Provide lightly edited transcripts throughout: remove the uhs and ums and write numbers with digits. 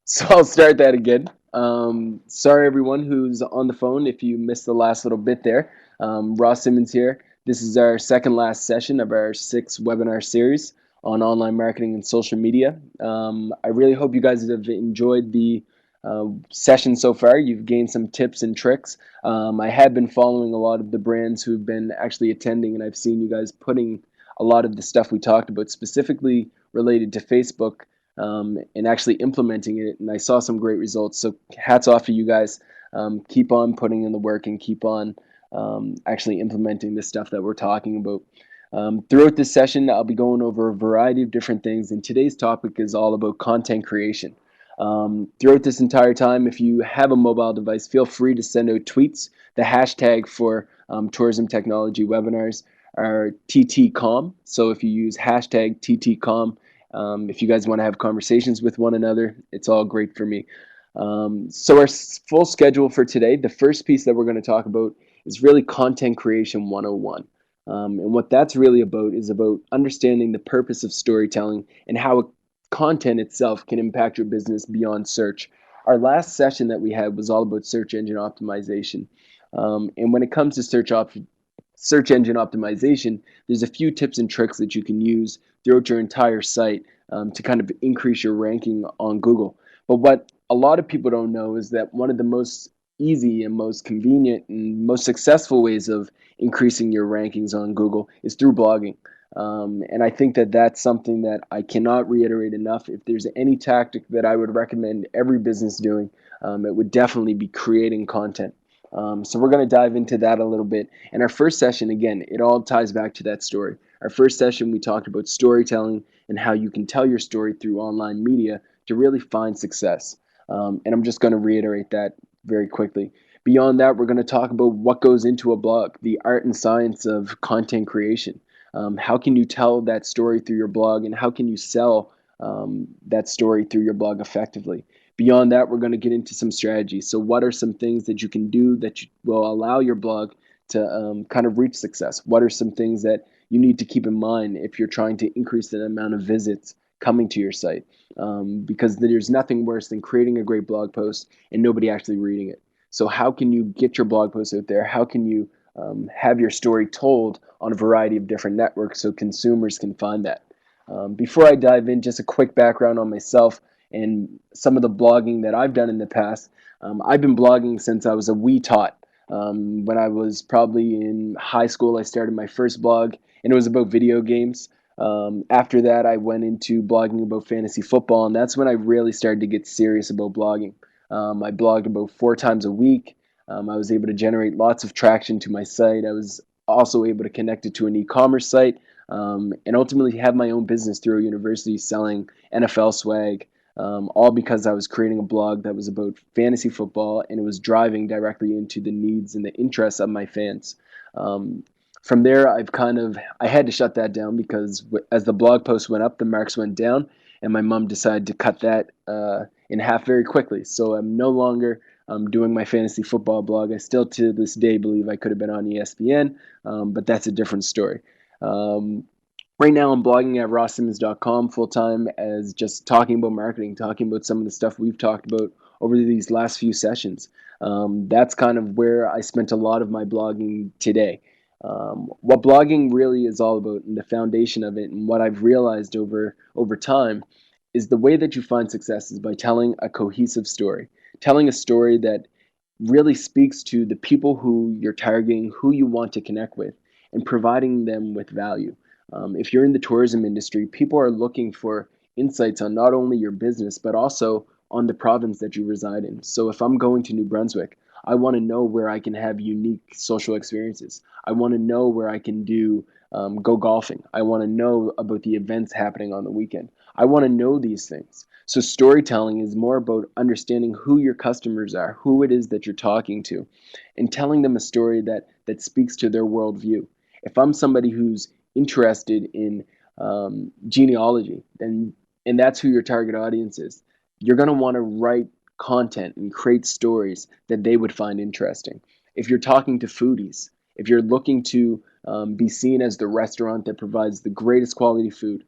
So I'll start that again. Sorry, everyone who's on the phone if you missed the last little bit there. Ross Simmons here. This is our second last session of our sixth webinar series on online marketing and social media. I really hope you guys have enjoyed the session so far. You've gained some tips and tricks. I have been following a lot of the brands who've been actually attending, and I've seen you guys putting a lot of the stuff we talked about, specifically related to Facebook, and actually implementing it. And I saw some great results. So hats off to you guys. Keep on putting in the work and keep on actually implementing the stuff that we're talking about. Throughout this session, I'll be going over a variety of different things, and today's topic is all about content creation. Throughout this entire time, if you have a mobile device, feel free to send out tweets. The hashtag for tourism technology webinars are TTCom. So if you use hashtag TTCom, if you guys want to have conversations with one another, it's all great for me. So our full schedule for today, the first piece that we're going to talk about is really content creation 101. And what that's really about is about understanding the purpose of storytelling and how content itself can impact your business beyond search. Our last session that we had was all about search engine optimization. And when it comes to search engine optimization, there's a few tips and tricks that you can use throughout your entire site to kind of increase your ranking on Google. But what a lot of people don't know is that one of the most easy and most convenient and most successful ways of increasing your rankings on Google is through blogging. And I think that that's something that I cannot reiterate enough. If there's any tactic that I would recommend every business doing, it would definitely be creating content. So we're going to dive into that a little bit. And our first session, again, it all ties back to that story. Our first session, we talked about storytelling and how you can tell your story through online media to really find success. And I'm just going to reiterate that very quickly. Beyond that, we're going to talk about what goes into a blog, the art and science of content creation. How can you tell that story through your blog, and how can you sell that story through your blog effectively? Beyond that, we're going to get into some strategies. So, what are some things that you can do that will allow your blog to kind of reach success? What are some things that you need to keep in mind if you're trying to increase the amount of visits coming to your site? Because there's nothing worse than creating a great blog post and nobody actually reading it. So, how can you get your blog post out there? How can you have your story told on a variety of different networks so consumers can find that? Before I dive in, just a quick background on myself and some of the blogging that I've done in the past. I've been blogging since I was a wee tot. When I was probably in high school, I started my first blog, and it was about video games. After that, I went into blogging about fantasy football, and that's when I really started to get serious about blogging. I blogged about 4 times a week. I was able to generate lots of traction to my site. I was also able to connect it to an e-commerce site, and ultimately have my own business through a university selling NFL swag, all because I was creating a blog that was about fantasy football and it was driving directly into the needs and the interests of my fans. Um, from there, I had to shut that down because as the blog post went up, the marks went down, and my mom decided to cut that in half very quickly. So I'm no longer doing my fantasy football blog. I still to this day believe I could have been on ESPN, but that's a different story. Um, right now, I'm blogging at rosssimmons.com full time as just talking about marketing, talking about some of the stuff we've talked about over these last few sessions. That's kind of where I spent a lot of my blogging today. What blogging really is all about, and the foundation of it, and what I've realized over time, is the way that you find success is by telling a cohesive story, telling a story that really speaks to the people who you're targeting, who you want to connect with, and providing them with value. If you're in the tourism industry, people are looking for insights on not only your business, but also on the province that you reside in. So if I'm going to New Brunswick, I want to know where I can have unique social experiences. I want to know where I can go golfing. I want to know about the events happening on the weekend. I want to know these things. So storytelling is more about understanding who your customers are, who it is that you're talking to, and telling them a story that speaks to their worldview. If I'm somebody who's interested in genealogy, and that's who your target audience is, you're going to want to write content and create stories that they would find interesting. If you're talking to foodies, if you're looking to be seen as the restaurant that provides the greatest quality food,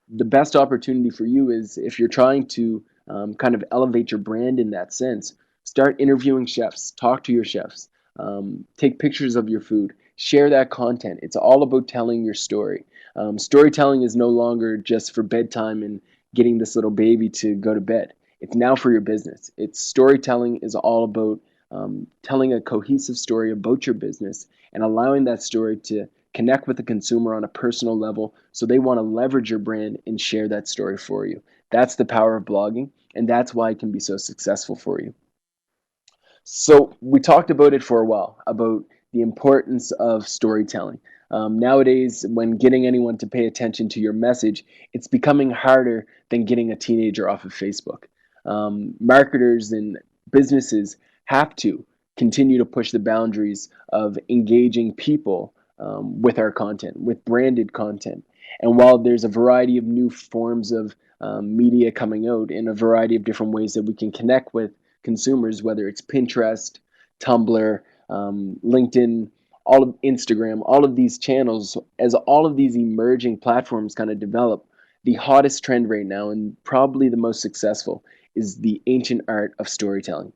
the best opportunity for you is if you're trying to kind of elevate your brand in that sense. Start interviewing chefs, talk to your chefs, take pictures of your food, share that content. It's all about telling your story. Storytelling is no longer just for bedtime and getting this little baby to go to bed. It's now for your business. It's storytelling is all about telling a cohesive story about your business and allowing that story to connect with the consumer on a personal level so they want to leverage your brand and share that story for you. That's the power of blogging, and that's why it can be so successful for you. So we talked about it for a while about the importance of storytelling. Nowadays, when getting anyone to pay attention to your message, it's becoming harder than getting a teenager off of Facebook. Marketers and businesses have to continue to push the boundaries of engaging people with our content, with branded content. And while there's a variety of new forms of media coming out in a variety of different ways that we can connect with consumers, whether it's Pinterest, Tumblr, LinkedIn, all of Instagram, all of these channels, as all of these emerging platforms kind of develop, the hottest trend right now and probably the most successful is the ancient art of storytelling.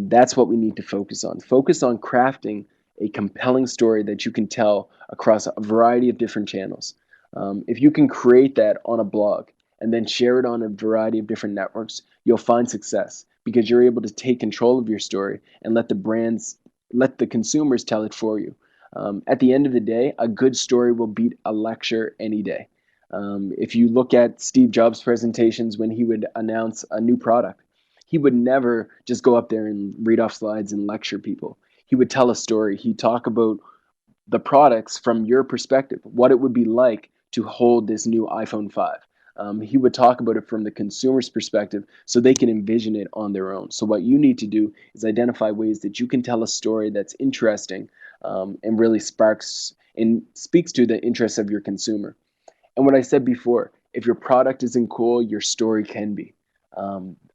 That's what we need to focus on. Focus on crafting a compelling story that you can tell across a variety of different channels. If you can create that on a blog and then share it on a variety of different networks, you'll find success because you're able to take control of your story and let the consumers tell it for you. At the end of the day, a good story will beat a lecture any day. If you look at Steve Jobs' presentations when he would announce a new product, he would never just go up there and read off slides and lecture people. He would tell a story. He'd talk about the products from your perspective, what it would be like to hold this new iPhone 5. He would talk about it from the consumer's perspective so they can envision it on their own. So, what you need to do is identify ways that you can tell a story that's interesting and really sparks and speaks to the interests of your consumer. And what I said before, if your product isn't cool, your story can be.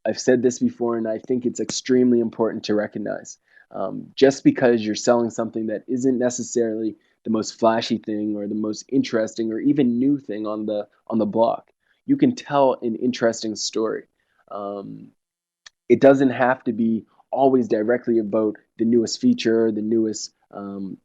I've said this before, and I think it's extremely important to recognize. Just because you're selling something that isn't necessarily the most flashy thing or the most interesting or even new thing on the block, you can tell an interesting story. Um, it doesn't have to be always directly about the newest feature, the newest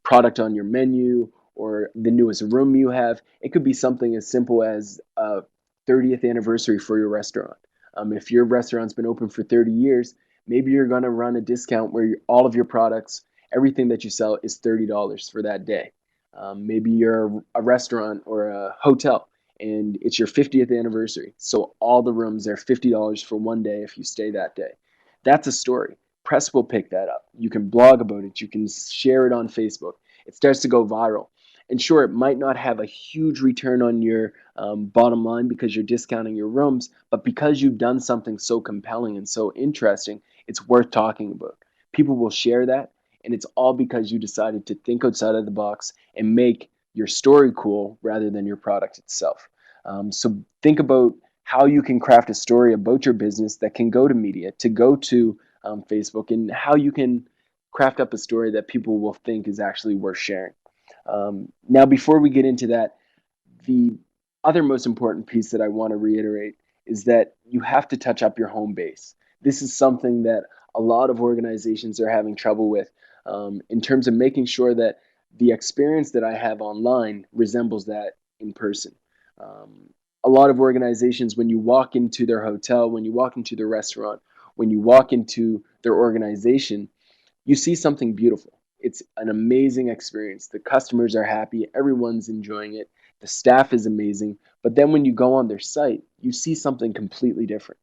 product on your menu, or the newest room you have. It could be something as simple as a 30th anniversary for your restaurant. If your restaurant's been open for 30 years, maybe you're going to run a discount where all of your products, everything that you sell, is $30 for that day. Maybe you're a restaurant or a hotel and it's your 50th anniversary. So all the rooms are $50 for one day if you stay that day. That's a story. Press will pick that up. You can blog about it. You can share it on Facebook. It starts to go viral. And sure, it might not have a huge return on your bottom line because you're discounting your rooms, but because you've done something so compelling and so interesting, it's worth talking about. People will share that, and it's all because you decided to think outside of the box and make your story cool rather than your product itself. So think about how you can craft a story about your business that can go to media, to go to Facebook, and how you can craft up a story that people will think is actually worth sharing. Now, before we get into that, the other most important piece that I want to reiterate is that you have to touch up your home base. This is something that a lot of organizations are having trouble with in terms of making sure that the experience that I have online resembles that in person. Um, a lot of organizations, when you walk into their hotel, when you walk into their restaurant, when you walk into their organization, you see something beautiful. It's an amazing experience. The customers are happy, everyone's enjoying it, the staff is amazing. But then when you go on their site, you see something completely different.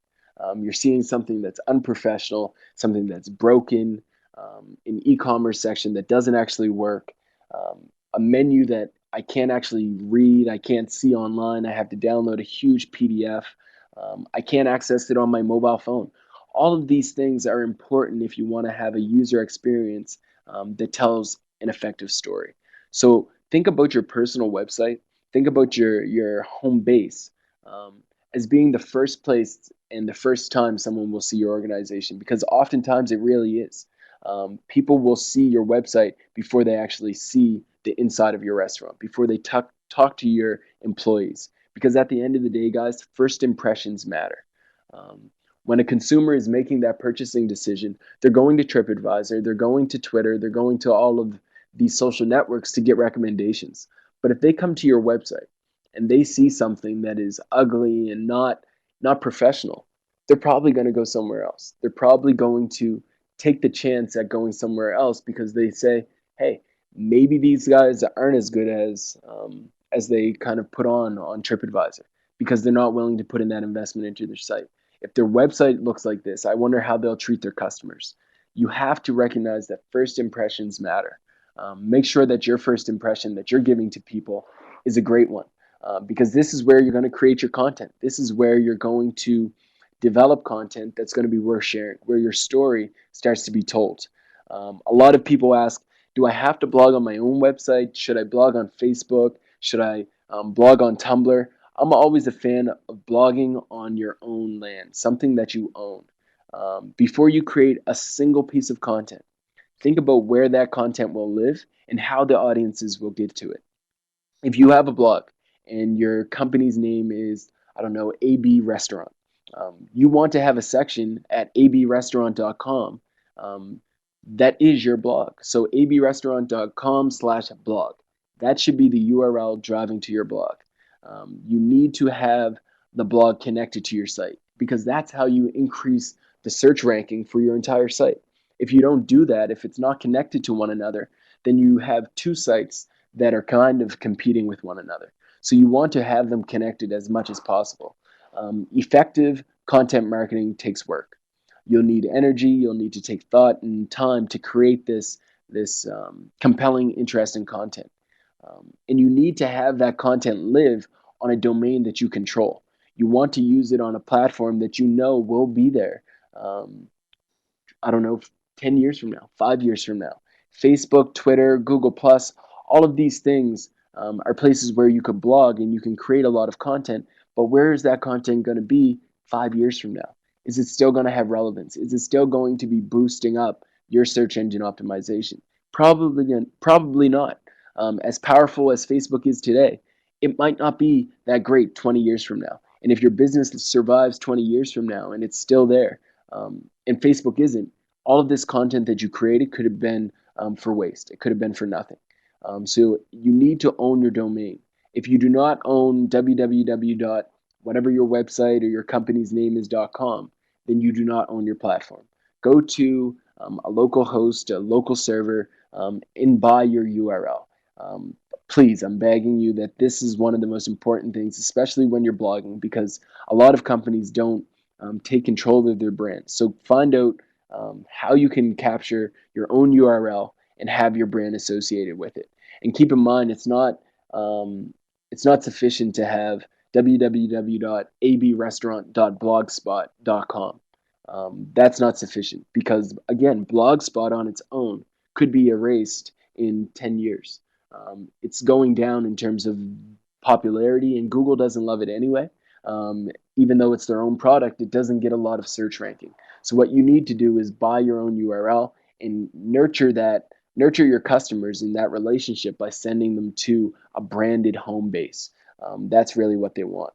You're seeing something that's unprofessional, something that's broken, an e commerce section that doesn't actually work, a menu that I can't actually read, I can't see online, I have to download a huge PDF, I can't access it on my mobile phone. All of these things are important if you want to have a user experience that tells an effective story. So think about your personal website, think about your home base as being the first place and the first time someone will see your organization, because oftentimes it really is. People will see your website before they actually see the inside of your restaurant, before they talk to your employees. Because at the end of the day, guys, first impressions matter. When a consumer is making that purchasing decision, they're going to TripAdvisor, they're going to Twitter, they're going to all of these social networks to get recommendations. But if they come to your website and they see something that is ugly and not professional, they're probably going to go somewhere else. They're probably going to take the chance at going somewhere else because they say, "Hey, maybe these guys aren't as good as they kind of put on TripAdvisor because they're not willing to put in that investment into their site." If their website looks like this, I wonder how they'll treat their customers. You have to recognize that first impressions matter. Make sure that your first impression that you're giving to people is a great one, because this is where you're going to create your content. This is where you're going to develop content that's going to be worth sharing, where your story starts to be told. A lot of people ask, do I have to blog on my own website? Should I blog on Facebook? Should I blog on Tumblr? I'm always a fan of blogging on your own land, something that you own. Before you create a single piece of content, think about where that content will live and how the audiences will get to it. If you have a blog and your company's name is, I don't know, AB Restaurant, you want to have a section at abrestaurant.com that is your blog. So abrestaurant.com/blog. That should be the URL driving to your blog. You need to have the blog connected to your site because that's how you increase the search ranking for your entire site. If you don't do that, if it's not connected to one another, then you have two sites that are kind of competing with one another. So you want to have them connected as much as possible. Effective content marketing takes work. You'll need energy. You'll need to take thought and time to create this compelling, interesting content. And you need to have that content live on a domain that you control. You want to use it on a platform that you know will be there. Um, I don't know, 10 years from now, 5 years from now. Facebook, Twitter, Google Plus, all of these things are places where you could blog and you can create a lot of content. But where is that content going to be 5 years from now? Is it still going to have relevance? Is it still going to be boosting up your search engine optimization? Probably not. As powerful as Facebook is today, it might not be that great 20 years from now. And if your business survives 20 years from now and it's still there, and Facebook isn't, all of this content that you created could have been for waste. It could have been for nothing. So you need to own your domain. If you do not own www. whatever your website or your company's name is.com, then you do not own your platform. Go to a local host, a local server, and buy your URL. Please, I'm begging you that this is one of the most important things, especially when you're blogging, because a lot of companies don't take control of their brand. So find out how you can capture your own URL and have your brand associated with it. And keep in mind, it's not sufficient to have www.abrestaurant.blogspot.com. That's not sufficient because, again, Blogspot on its own could be erased in 10 years. It's going down in terms of popularity, and Google doesn't love it anyway. Even though it's their own product, it doesn't get a lot of search ranking. So what you need to do is buy your own URL and nurture your customers in that relationship by sending them to a branded home base. That's really what they want.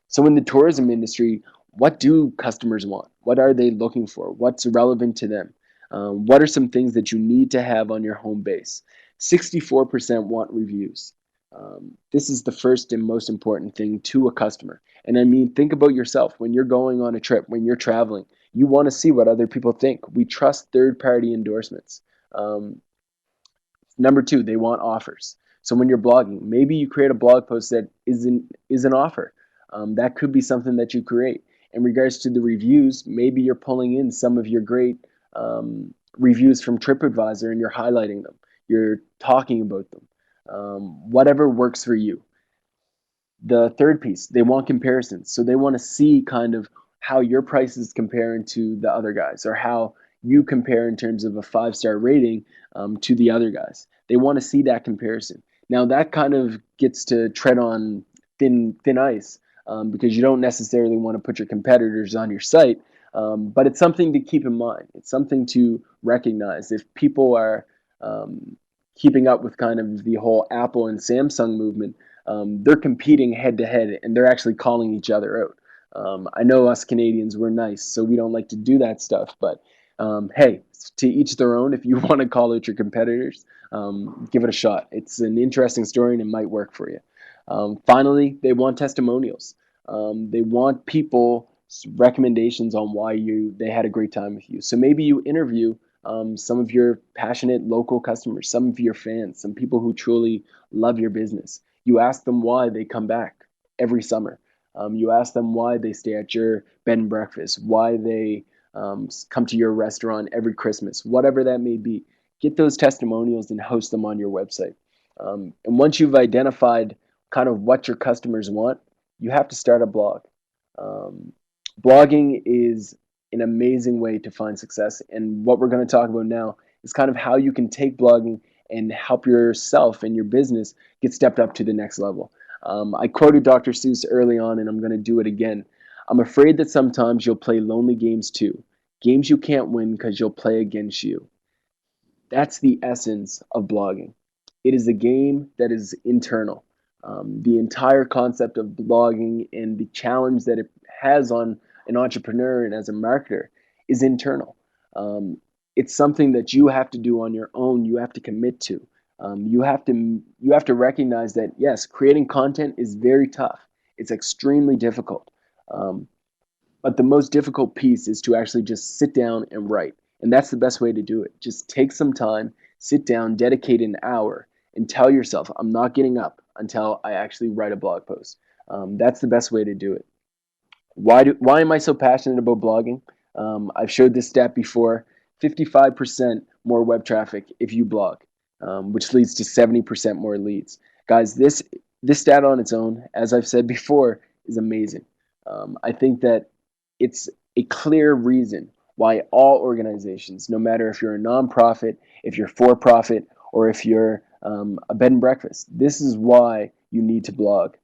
So in the tourism industry, what do customers want? What are they looking for? What's relevant to them? What are some things that you need to have on your home base? 64% want reviews. This is the first and most important thing to a customer. And I mean, think about yourself when you're going on a trip, when you're traveling, you want to see what other people think. We trust third party endorsements. Um, Number two, they want offers. So when you're blogging, maybe you create a blog post that is an offer. That could be something that you create. In regards to the reviews, maybe you're pulling in some of your great reviews from TripAdvisor and you're highlighting them. You're talking about them. Whatever works for you. The third piece, they want comparisons. So they want to see kind of how your prices compare to the other guys or how you compare in terms of a 5-star rating to the other guys. They want to see that comparison. Now that kind of gets to tread on thin ice because you don't necessarily want to put your competitors on your site, but it's something to keep in mind. It's something to recognize. If people are keeping up with kind of the whole Apple and Samsung movement, they're competing head to head and they're actually calling each other out. I know us Canadians, we're nice, so we don't like to do that stuff. But hey, to each their own. If you want to call out your competitors, give it a shot. It's an interesting story and it might work for you. Finally, they want testimonials. They want people recommendations on why they had a great time with you. So maybe you interview some of your passionate local customers, some of your fans, some people who truly love your business. You ask them why they come back every summer. You ask them why they stay at your bed and breakfast, why they come to your restaurant every Christmas, whatever that may be. Get those testimonials and host them on your website. And once you've identified kind of what your customers want, you have to start a blog. Um, Blogging is an amazing way to find success. And what we're going to talk about now is kind of how you can take blogging and help yourself and your business get stepped up to the next level. I quoted Dr. Seuss early on, and I'm going to do it again. I'm afraid that sometimes you'll play lonely games too, games you can't win because you'll play against you. That's the essence of blogging. It is a game that is internal. The entire concept of blogging and the challenge that it has on an entrepreneur and as a marketer is internal. Um, it's something that you have to do on your own. You have to commit to. You have to recognize that yes, creating content is very tough. It's extremely difficult. Um, but the most difficult piece is to actually just sit down and write. And that's the best way to do it. Just take some time, sit down, dedicate an hour, and tell yourself, I'm not getting up until I actually write a blog post. That's the best way to do it. Why am I so passionate about blogging? I've showed this stat before. 55% more web traffic if you blog, which leads to 70% more leads. Guys, this stat on its own, as I've said before, is amazing. I think that it's a clear reason why all organizations, no matter if you're a nonprofit, if you're for profit, or if you're a bed and breakfast, this is why you need to blog.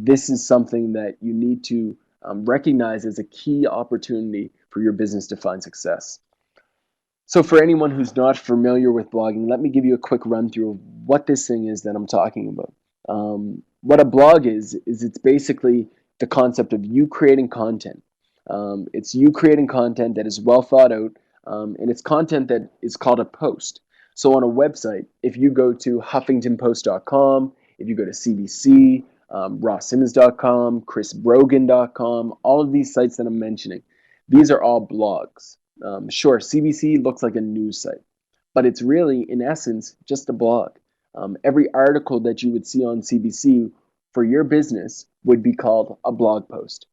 This is something that you need to recognize as a key opportunity for your business to find success. So, for anyone who's not familiar with blogging, let me give you a quick run through of what this thing is that I'm talking about. What a blog is it's basically the concept of you creating content. It's you creating content that is well thought out, and it's content that is called a post. So, on a website, if you go to HuffingtonPost.com, if you go to CBC, RossSimmons.com, ChrisBrogan.com, all of these sites that I'm mentioning, these are all blogs. Sure, CBC looks like a news site, but it's really, in essence, just a blog. Every article that you would see on CBC for your business would be called a blog post.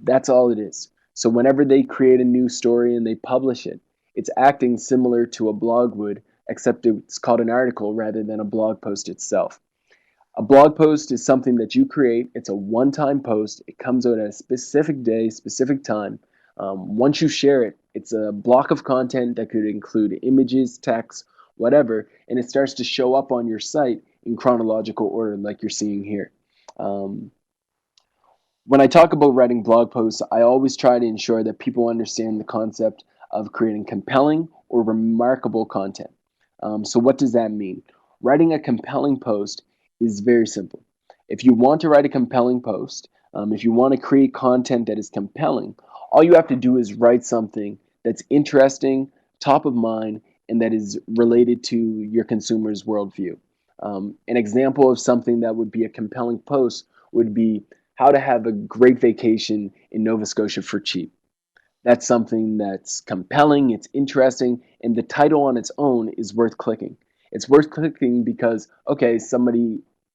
That's all it is. So whenever they create a new story and they publish it, it's acting similar to a blog would, except it's called an article rather than a blog post itself. A blog post is something that you create. It's a one-time post. It comes out at a specific day, specific time. Once you share it, it's a block of content that could include images, text, whatever, and it starts to show up on your site in chronological order, like you're seeing here. Um, when I talk about writing blog posts, I always try to ensure that people understand the concept of creating compelling or remarkable content. So, what does that mean? Writing a compelling post is very simple. If you want to write a compelling post, if you want to create content that is compelling, all you have to do is write something that's interesting, top of mind, and that is related to your consumer's worldview. An example of something that would be a compelling post would be how to have a great vacation in Nova Scotia for cheap. That's something that's compelling, it's interesting, and the title on its own is worth clicking. It's worth clicking because, okay,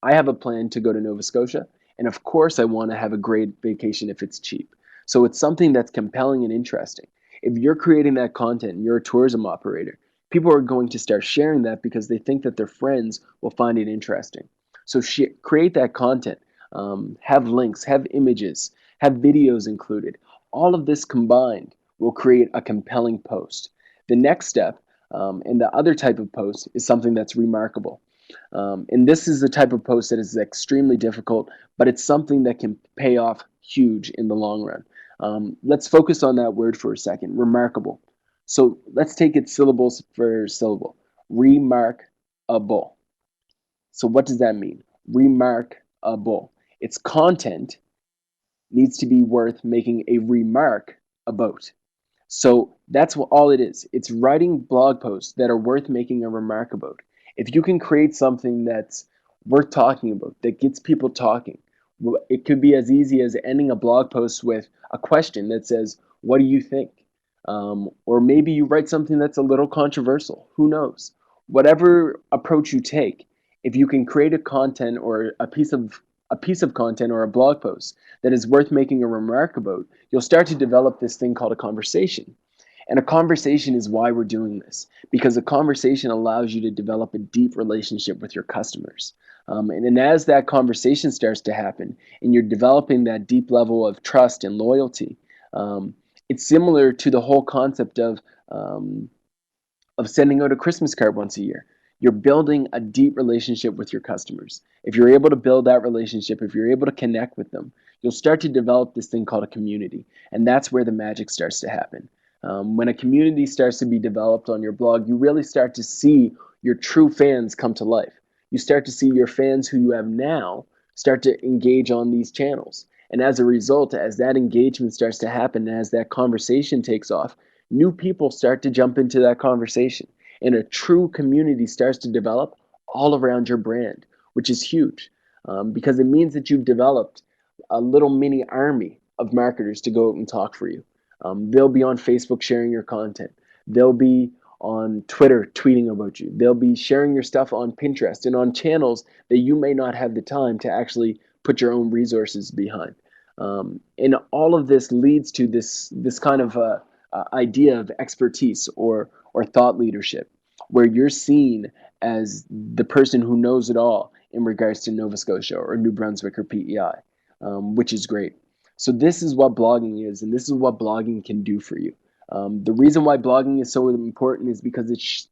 I have a plan to go to Nova Scotia, and of course I want to have a great vacation if it's cheap. So it's something that's compelling and interesting. If you're creating that content and you're a tourism operator, people are going to start sharing that because they think that their friends will find it interesting. So create that content, have links, have images, have videos included. All of this combined will create a compelling post. The next step, and the other type of post, is something that's remarkable. And this is the type of post that is extremely difficult, but it's something that can pay off huge in the long run. Let's focus on that word for a second, remarkable. So let's take it syllables for syllable. Remarkable. So what does that mean? Remarkable. It's content needs to be worth making a remark about. So that's what all it is. It's writing blog posts that are worth making a remark about. If you can create something that's worth talking about, that gets people talking, it could be as easy as ending a blog post with a question that says, "What do you think?" Or maybe you write something that's a little controversial. Who knows? Whatever approach you take, if you can create a content or a piece of content or a blog post that is worth making a remark about, you'll start to develop this thing called a conversation. And a conversation is why we're doing this, because a conversation allows you to develop a deep relationship with your customers. And then as that conversation starts to happen and you're developing that deep level of trust and loyalty, um, it's similar to the whole concept um, of sending out a Christmas card once a year. You're building a deep relationship with your customers. If you're able to build that relationship, if you're able to connect with them, you'll start to develop this thing called a community. And that's where the magic starts to happen. When a community starts to be developed on your blog, you really start to see your true fans come to life. You start to see your fans who you have now start to engage on these channels. And as a result, as that engagement starts to happen, as that conversation takes off, new people start to jump into that conversation and a true community starts to develop all around your brand, which is huge because it means that you've developed a little mini army of marketers to go out and talk for you. They'll be on Facebook sharing your content. They'll be on Twitter tweeting about you. They'll be sharing your stuff on Pinterest and on channels that you may not have the time to actually put your own resources behind. And all of this leads to this kind of idea of expertise or thought leadership, where you're seen as the person who knows it all in regards to Nova Scotia or New Brunswick or PEI, which is great. So this is what blogging is, and this is what blogging can do for you. The reason why blogging is so important is because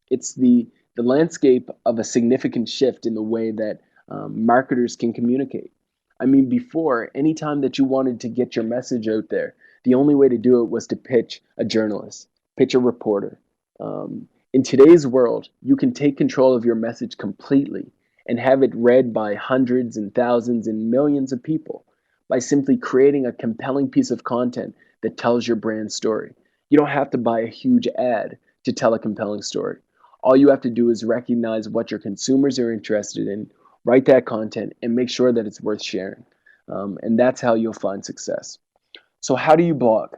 it's the landscape of a significant shift in the way that marketers can communicate. I mean, before, anytime that you wanted to get your message out there, the only way to do it was to pitch a journalist, pitch a reporter. In today's world, you can take control of your message completely and have it read by hundreds and thousands and millions of people by simply creating a compelling piece of content that tells your brand story. You don't have to buy a huge ad to tell a compelling story. All you have to do is recognize what your consumers are interested in, write that content, and make sure that it's worth sharing. And that's how you'll find success. So how do you blog?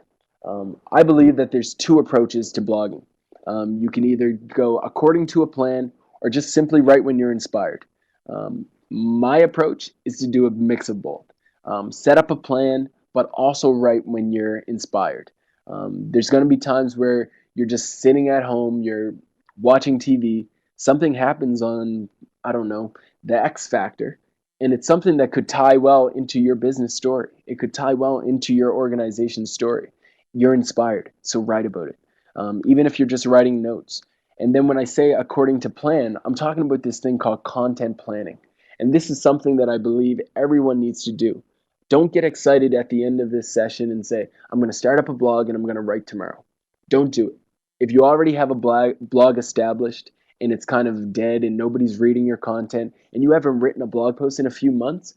I believe that there's two approaches to blogging. You can either go according to a plan or just simply write when you're inspired. My approach is to do a mix of both. Set up a plan, but also write when you're inspired. There's going to be times where you're just sitting at home, you're watching TV, something happens on, I don't know, the X Factor, and it's something that could tie well into your business story. It could tie well into your organization's story. You're inspired, so write about it. Even if you're just writing notes. And then when I say according to plan, I'm talking about this thing called content planning. And this is something that I believe everyone needs to do. Don't get excited at the end of this session and say, I'm going to start up a blog and I'm going to write tomorrow. Don't do it. If you already have a blog established and it's kind of dead and nobody's reading your content and you haven't written a blog post in a few months,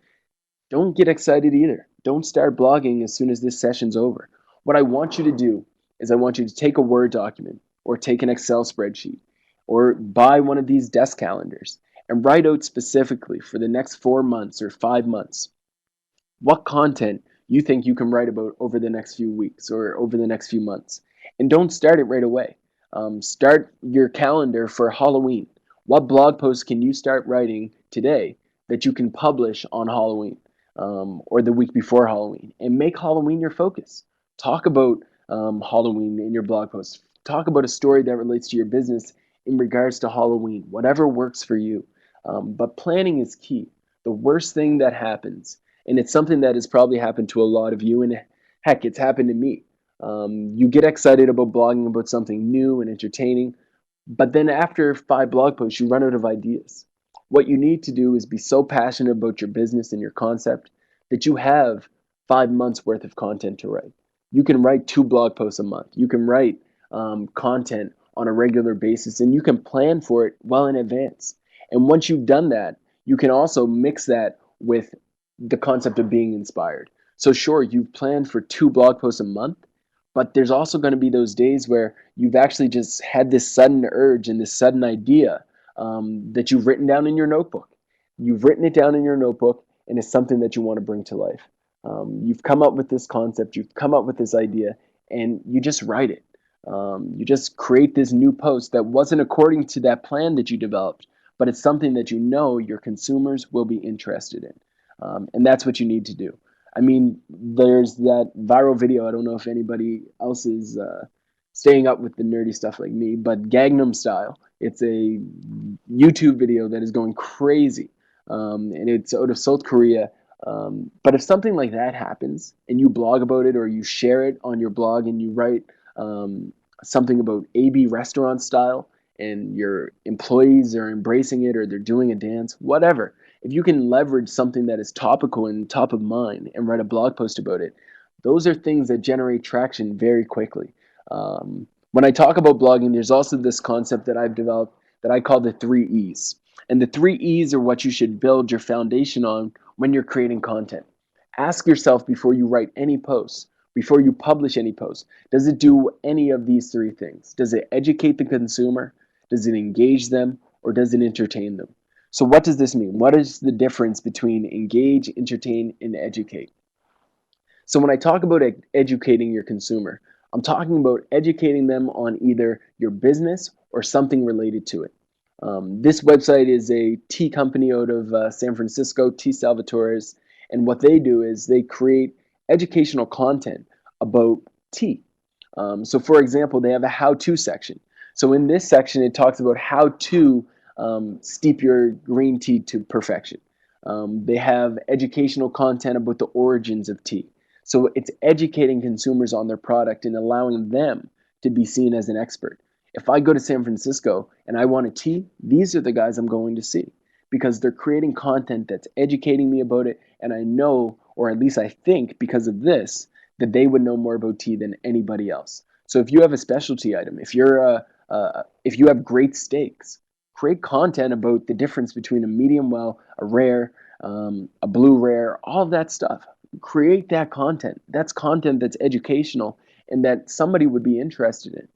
don't get excited either. Don't start blogging as soon as this session's over. What I want you to do is I want you to take a Word document or take an Excel spreadsheet or buy one of these desk calendars and write out specifically for the next 4 months or 5 months what content you think you can write about over the next few weeks or over the next few months. And don't start it right away. Start your calendar for Halloween. What blog post can you start writing today that you can publish on Halloween or the week before Halloween? And make Halloween your focus. Talk about Halloween in your blog post. Talk about a story that relates to your business in regards to Halloween, whatever works for you. But planning is key. The worst thing that happens, and it's something that has probably happened to a lot of you, and heck, it's happened to me. You get excited about blogging about something new and entertaining, but then after 5 blog posts, you run out of ideas. What you need to do is be so passionate about your business and your concept that you have 5 months worth of content to write. You can write 2 blog posts a month. You can write content on a regular basis, and you can plan for it well in advance. And once you've done that, you can also mix that with the concept of being inspired. So sure, you've planned for 2 blog posts a month, but there's also going to be those days where you've actually just had this sudden urge and this sudden idea that you've written down in your notebook. You've written it down in your notebook, and it's something that you want to bring to life. You've come up with this concept, you've come up with this idea, and you just write it. You just create this new post that wasn't according to that plan that you developed, but it's something that you know your consumers will be interested in. And that's what you need to do. I mean, there's that viral video. I don't know if anybody else is staying up with the nerdy stuff like me, but Gangnam Style. It's a YouTube video that is going crazy, and it's out of South Korea. But if something like that happens and you blog about it or you share it on your blog and you write um, something about AB restaurant style and your employees are embracing it or they're doing a dance, whatever, if you can leverage something that is topical and top of mind and write a blog post about it, those are things that generate traction very quickly. When I talk about blogging, there's also this concept that I've developed that I call the 3 E's. And the 3 E's are what you should build your foundation on when you're creating content. Ask yourself before you write any posts, before you publish any post, does it do any of these 3 things? Does it educate the consumer? Does it engage them? Or does it entertain them? So what does this mean? What is the difference between engage, entertain, and educate? So when I talk about educating your consumer, I'm talking about educating them on either your business or something related to it. This website is a tea company out of San Francisco, Tea Salvatore's, and what they do is they create educational content about tea. So, for example, they have a how-to section. So in this section, it talks about how to steep your green tea to perfection. They have educational content about the origins of tea. So it's educating consumers on their product and allowing them to be seen as an expert. If I go to San Francisco and I want a tea, these are the guys I'm going to see because they're creating content that's educating me about it. And I know, or at least I think because of this, that they would know more about tea than anybody else. So if you have a specialty item, if you have great steaks, create content about the difference between a medium well, a rare, a blue rare, all of that stuff. Create that content. That's content that's educational and that somebody would be interested in.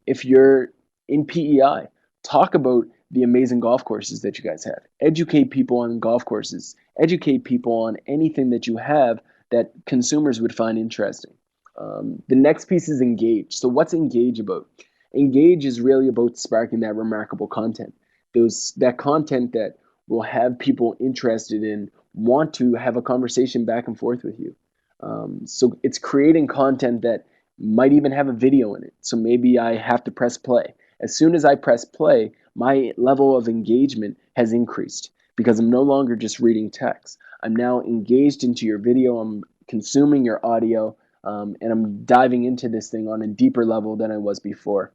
If you're in PEI, talk about the amazing golf courses that you guys have. Educate people on golf courses. Educate people on anything that you have that consumers would find interesting. The next piece is engage. So, what's engage about? Engage is really about sparking that remarkable content. That content that will have people interested in want to have a conversation back and forth with you. So it's creating content that might even have a video in it. So maybe I have to press play. As soon as I press play, my level of engagement has increased because I'm no longer just reading text. I'm now engaged into your video. I'm consuming your audio, and I'm diving into this thing on a deeper level than I was before.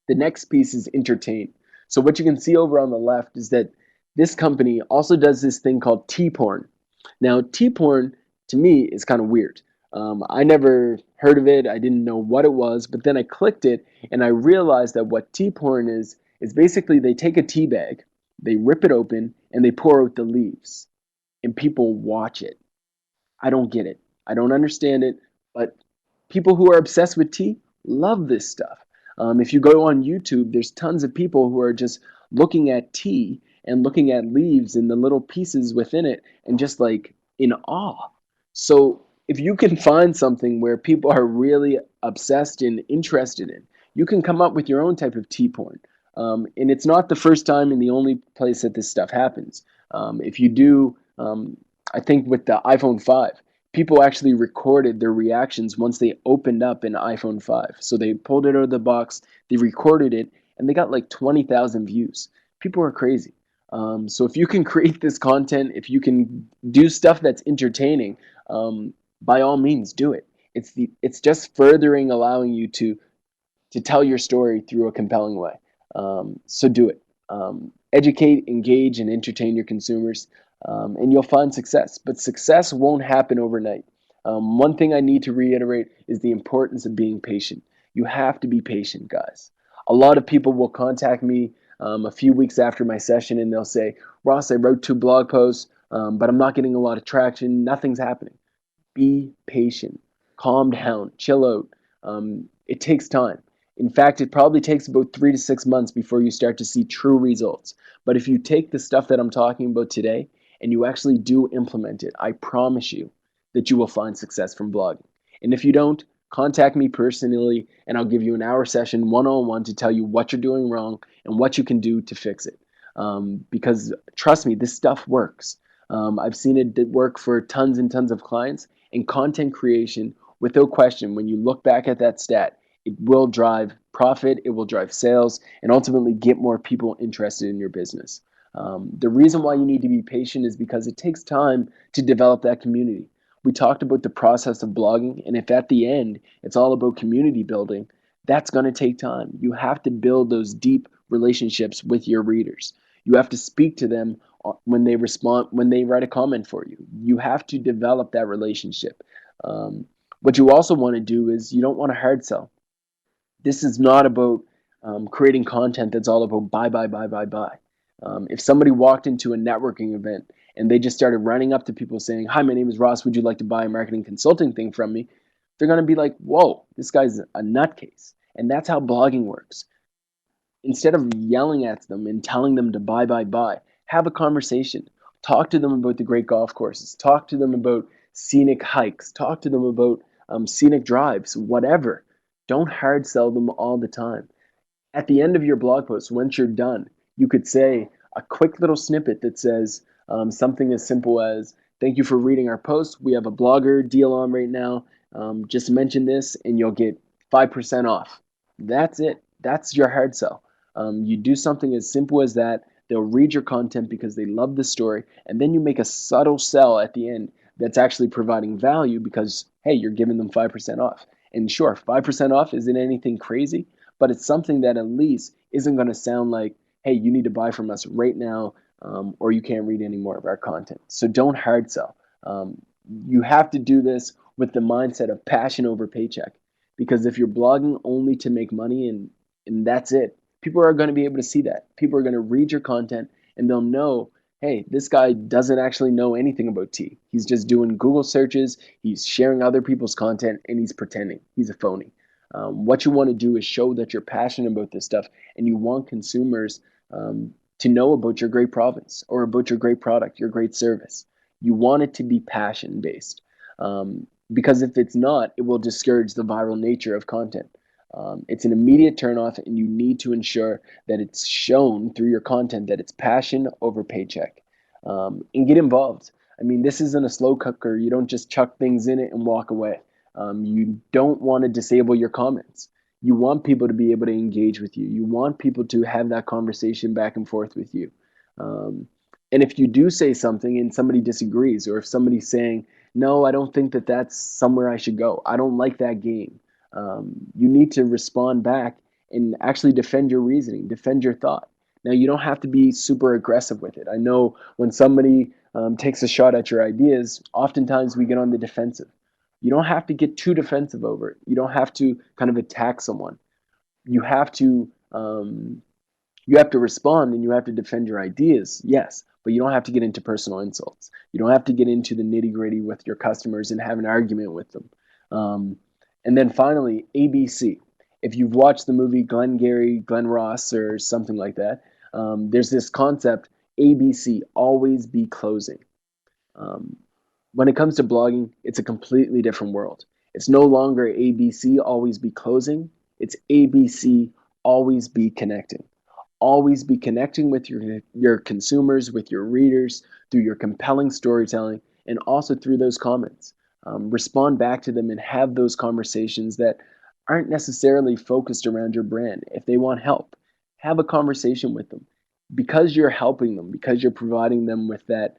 The next piece is entertain. So what you can see over on the left is that this company also does this thing called tea porn. Now, tea porn to me is kind of weird. I never heard of it. I didn't know what it was, but then I clicked it and I realized that what tea porn is basically they take a tea bag, they rip it open, and they pour out the leaves, and people watch it. I don't get it. I don't understand it, but people who are obsessed with tea love this stuff. If you go on YouTube, there's tons of people who are just looking at tea and looking at leaves and the little pieces within it and just like in awe. So if you can find something where people are really obsessed and interested in, you can come up with your own type of tea porn. And it's not the first time and the only place that this stuff happens. If you do, I think with the iPhone 5, people actually recorded their reactions once they opened up an iPhone 5. So they pulled it out of the box, they recorded it, and they got like 20,000 views. People are crazy. So if you can create this content, if you can do stuff that's entertaining, by all means, do it. It's just furthering allowing you to tell your story through a compelling way. So do it. Educate, engage, and entertain your consumers, and you'll find success. But success won't happen overnight. One thing I need to reiterate is the importance of being patient. You have to be patient, guys. A lot of people will contact me a few weeks after my session and they'll say, Ross, I wrote 2 blog posts, but I'm not getting a lot of traction. Nothing's happening. Be patient, calm down, chill out. It takes time. In fact, it probably takes about 3 to 6 months before you start to see true results. But if you take the stuff that I'm talking about today and you actually do implement it, I promise you that you will find success from blogging. And if you don't, contact me personally and I'll give you an hour session one on one to tell you what you're doing wrong and what you can do to fix it. Because trust me, this stuff works. I've seen it work for tons and tons of clients, and content creation, without question, when you look back at that stat, it will drive profit, it will drive sales, and ultimately get more people interested in your business. The reason why you need to be patient is because it takes time to develop that community. We talked about the process of blogging, and if at the end it's all about community building, that's going to take time. You have to build those deep relationships with your readers. You have to speak to them when they respond, when they write a comment for you. You have to develop that relationship. Um, what you also want to do is you don't want to hard sell. This is not about creating content that's all about buy, buy, buy, buy, buy. If somebody walked into a networking event and they just started running up to people saying, "Hi, my name is Ross. Would you like to buy a marketing consulting thing from me?" They're going to be like, "Whoa, this guy's a nutcase." And that's how blogging works. Instead of yelling at them and telling them to buy, buy, buy, have a conversation. Talk to them about the great golf courses. Talk to them about scenic hikes. Talk to them about scenic drives, whatever. Don't hard sell them all the time. At the end of your blog post, once you're done, you could say a quick little snippet that says something as simple as, "Thank you for reading our post. We have a blogger deal on right now. Just mention this and you'll get 5% off." That's it. That's your hard sell. You do something as simple as that. They'll read your content because they love the story. And then you make a subtle sell at the end that's actually providing value because, hey, you're giving them 5% off. And sure, 5% off isn't anything crazy, but it's something that at least isn't going to sound like, "Hey, you need to buy from us right now, or you can't read any more of our content." So don't hard sell. You have to do this with the mindset of passion over paycheck, because if you're blogging only to make money and that's it, people are going to be able to see that. People are going to read your content and they'll know, "Hey, this guy doesn't actually know anything about tea. He's just doing Google searches, he's sharing other people's content, and he's pretending. He's a phony." What you want to do is show that you're passionate about this stuff and you want consumers to know about your great province or about your great product, your great service. You want it to be passion based, because if it's not, it will discourage the viral nature of content. It's an immediate turnoff, and you need to ensure that it's shown through your content that it's passion over paycheck. And get involved. I mean, this isn't a slow cooker. You don't just chuck things in it and walk away. You don't want to disable your comments. You want people to be able to engage with you. You want people to have that conversation back and forth with you. Um, and if you do say something and somebody disagrees, or if somebody's saying, "No, I don't think that that's somewhere I should go. I don't like that game," you need to respond back and actually defend your reasoning, defend your thought. Now, you don't have to be super aggressive with it. I know when somebody takes a shot at your ideas, oftentimes we get on the defensive. You don't have to get too defensive over it. You don't have to kind of attack someone. You have to um, you have to respond and you have to defend your ideas, yes, but you don't have to get into personal insults. You don't have to get into the nitty gritty with your customers and have an argument with them. Um, and then finally, ABC. If you've watched the movie Glengarry Glen Ross or something like that, there's this concept: ABC, always be closing. Um, when it comes to blogging, it's a completely different world. It's no longer ABC, always be closing. It's ABC, always be connecting. Always be connecting with your consumers, with your readers, through your compelling storytelling, and also through those comments. Respond back to them and have those conversations that aren't necessarily focused around your brand. If they want help, have a conversation with them. Because you're helping them, because you're providing them with that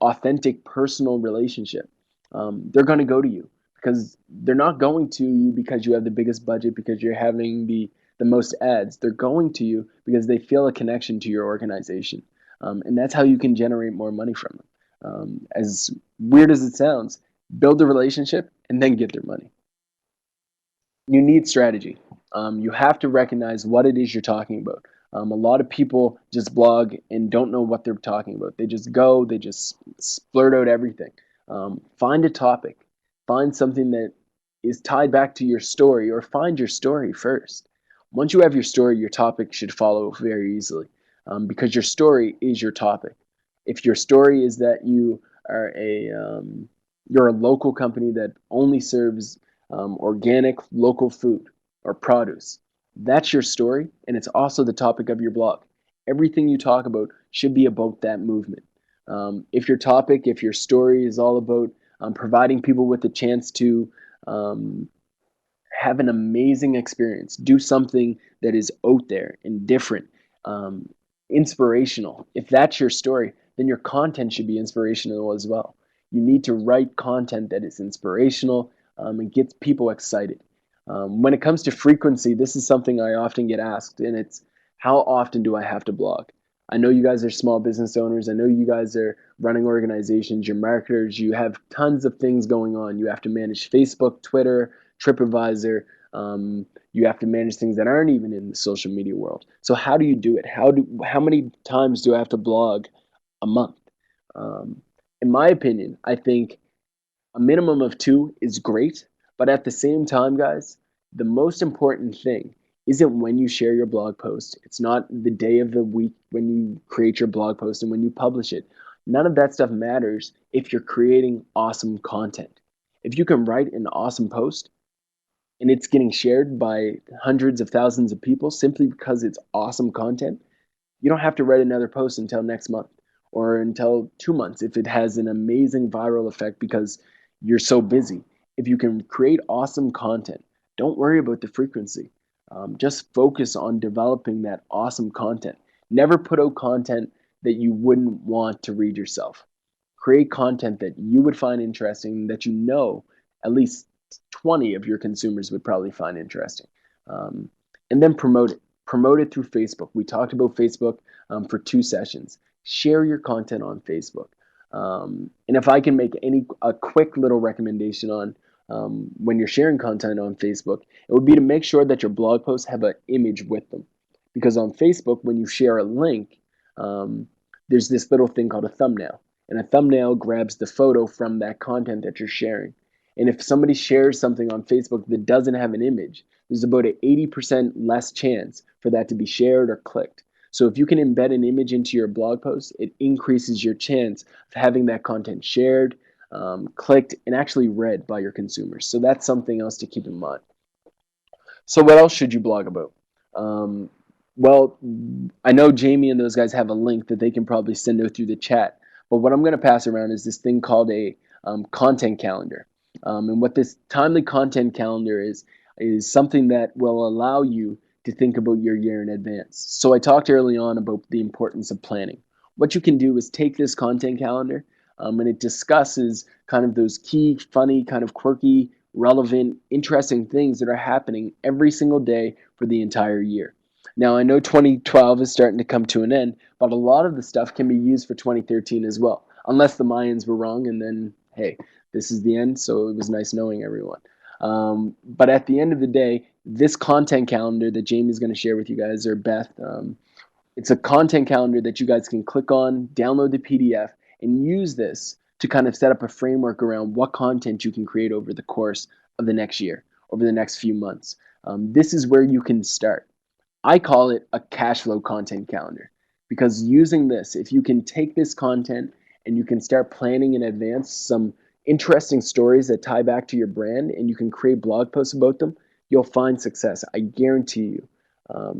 authentic personal relationship, they're going to go to you, because they're not going to you because you have the biggest budget, because you're having the most ads. They're going to you because they feel a connection to your organization. And that's how you can generate more money from them. As weird as it sounds, build a relationship and then get their money. You need strategy. You have to recognize what it is you're talking about. A lot of people just blog and don't know what they're talking about. They just go, they just splurt out everything. Find a topic. Find something that is tied back to your story, or find your story first. Once you have your story, your topic should follow very easily, because your story is your topic. If your story is that are a you're a local company that only serves organic local food or produce, that's your story, and it's also the topic of your blog. Everything you talk about should be about that movement. If your story is all about providing people with a chance to um, have an amazing experience, do something that is out there and different, um, inspirational. If that's your story, then your content should be inspirational as well. You need to write content that is inspirational and gets people excited. When it comes to frequency, this is something I often get asked, and it's how often do I have to blog? I know you guys are small business owners. I know you guys are running organizations, you're marketers, you have tons of things going on. You have to manage Facebook, Twitter, TripAdvisor. You have to manage things that aren't even in the social media world. So how do you do it? How many times do I have to blog a month? Um, in my opinion, I think a minimum of two is great, but at the same time, guys, the most important thing isn't when you share your blog post. It's not the day of the week when you create your blog post and when you publish it. None of that stuff matters if you're creating awesome content. If you can write an awesome post and it's getting shared by hundreds of thousands of people simply because it's awesome content, you don't have to write another post until next month or until 2 months if it has an amazing viral effect because you're so busy. If you can create awesome content, don't worry about the frequency. Just focus on developing that awesome content. Never put out content that you wouldn't want to read yourself. Create content that you would find interesting, that you know at least 20 of your consumers would probably find interesting. Um, and then promote it. Promote it through Facebook. We talked about Facebook for 2 sessions. Share your content on Facebook. And if I can make a quick little recommendation on when you're sharing content on Facebook, it would be to make sure that your blog posts have an image with them. Because on Facebook, when you share a link, um, there's this little thing called a thumbnail, and a thumbnail grabs the photo from that content that you're sharing. And if somebody shares something on Facebook that doesn't have an image, there's about an 80% less chance for that to be shared or clicked. So if you can embed an image into your blog post, it increases your chance of having that content shared, clicked, and actually read by your consumers. So that's something else to keep in mind. So what else should you blog about? Um, well, I know Jamie and those guys have a link that they can probably send out through the chat. But what I'm going to pass around is this thing called a content calendar. And what this timely content calendar is something that will allow you to think about your year in advance. So I talked early on about the importance of planning. What you can do is take this content calendar, and it discusses kind of those key, funny, kind of quirky, relevant, interesting things that are happening every single day for the entire year. Now, I know 2012 is starting to come to an end, but a lot of the stuff can be used for 2013 as well, unless the Mayans were wrong, and then, hey, this is the end, so it was nice knowing everyone. But at the end of the day, this content calendar that Jamie's going to share with you guys, or Beth, it's a content calendar that you guys can click on, download the PDF, and use this to kind of set up a framework around what content you can create over the course of the next year, over the next few months. This is where you can start. I call it a cash flow content calendar because using this, if you can take this content and you can start planning in advance some interesting stories that tie back to your brand and you can create blog posts about them, you'll find success. I guarantee you.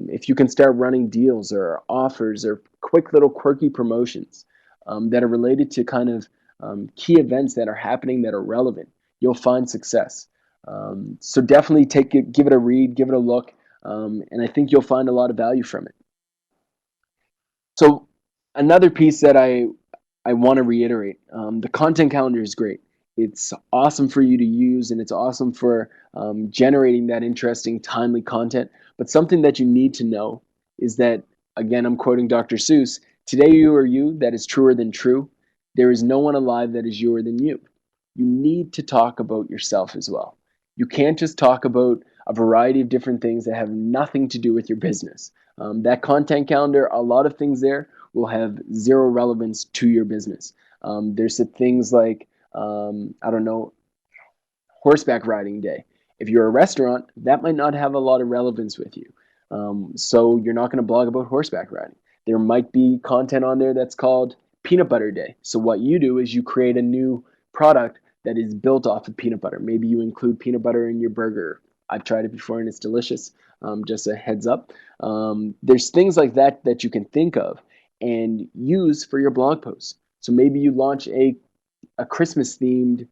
If you can start running deals or offers or quick little quirky promotions that are related to kind of key events that are happening that are relevant, you'll find success. So definitely give it a read, give it a look, and I think you'll find a lot of value from it. So another piece that I want to reiterate, the content calendar is great. It's awesome for you to use, and it's awesome for generating that interesting, timely content. But something that you need to know is that, again, I'm quoting Dr. Seuss, today you are you, that is truer than true. There is no one alive that is youer than you. You need to talk about yourself as well. You can't just talk about a variety of different things that have nothing to do with your business. That content calendar, a lot of things there will have zero relevance to your business. There's things like, I don't know, horseback riding day. If you're a restaurant, that might not have a lot of relevance with you. So you're not going to blog about horseback riding. There might be content on there that's called peanut butter day. So what you do is you create a new product that is built off of peanut butter. Maybe you include peanut butter in your burger. I've tried it before and it's delicious. Just a heads up. There's things like that that you can think of and use for your blog posts. So maybe you launch a Christmas themed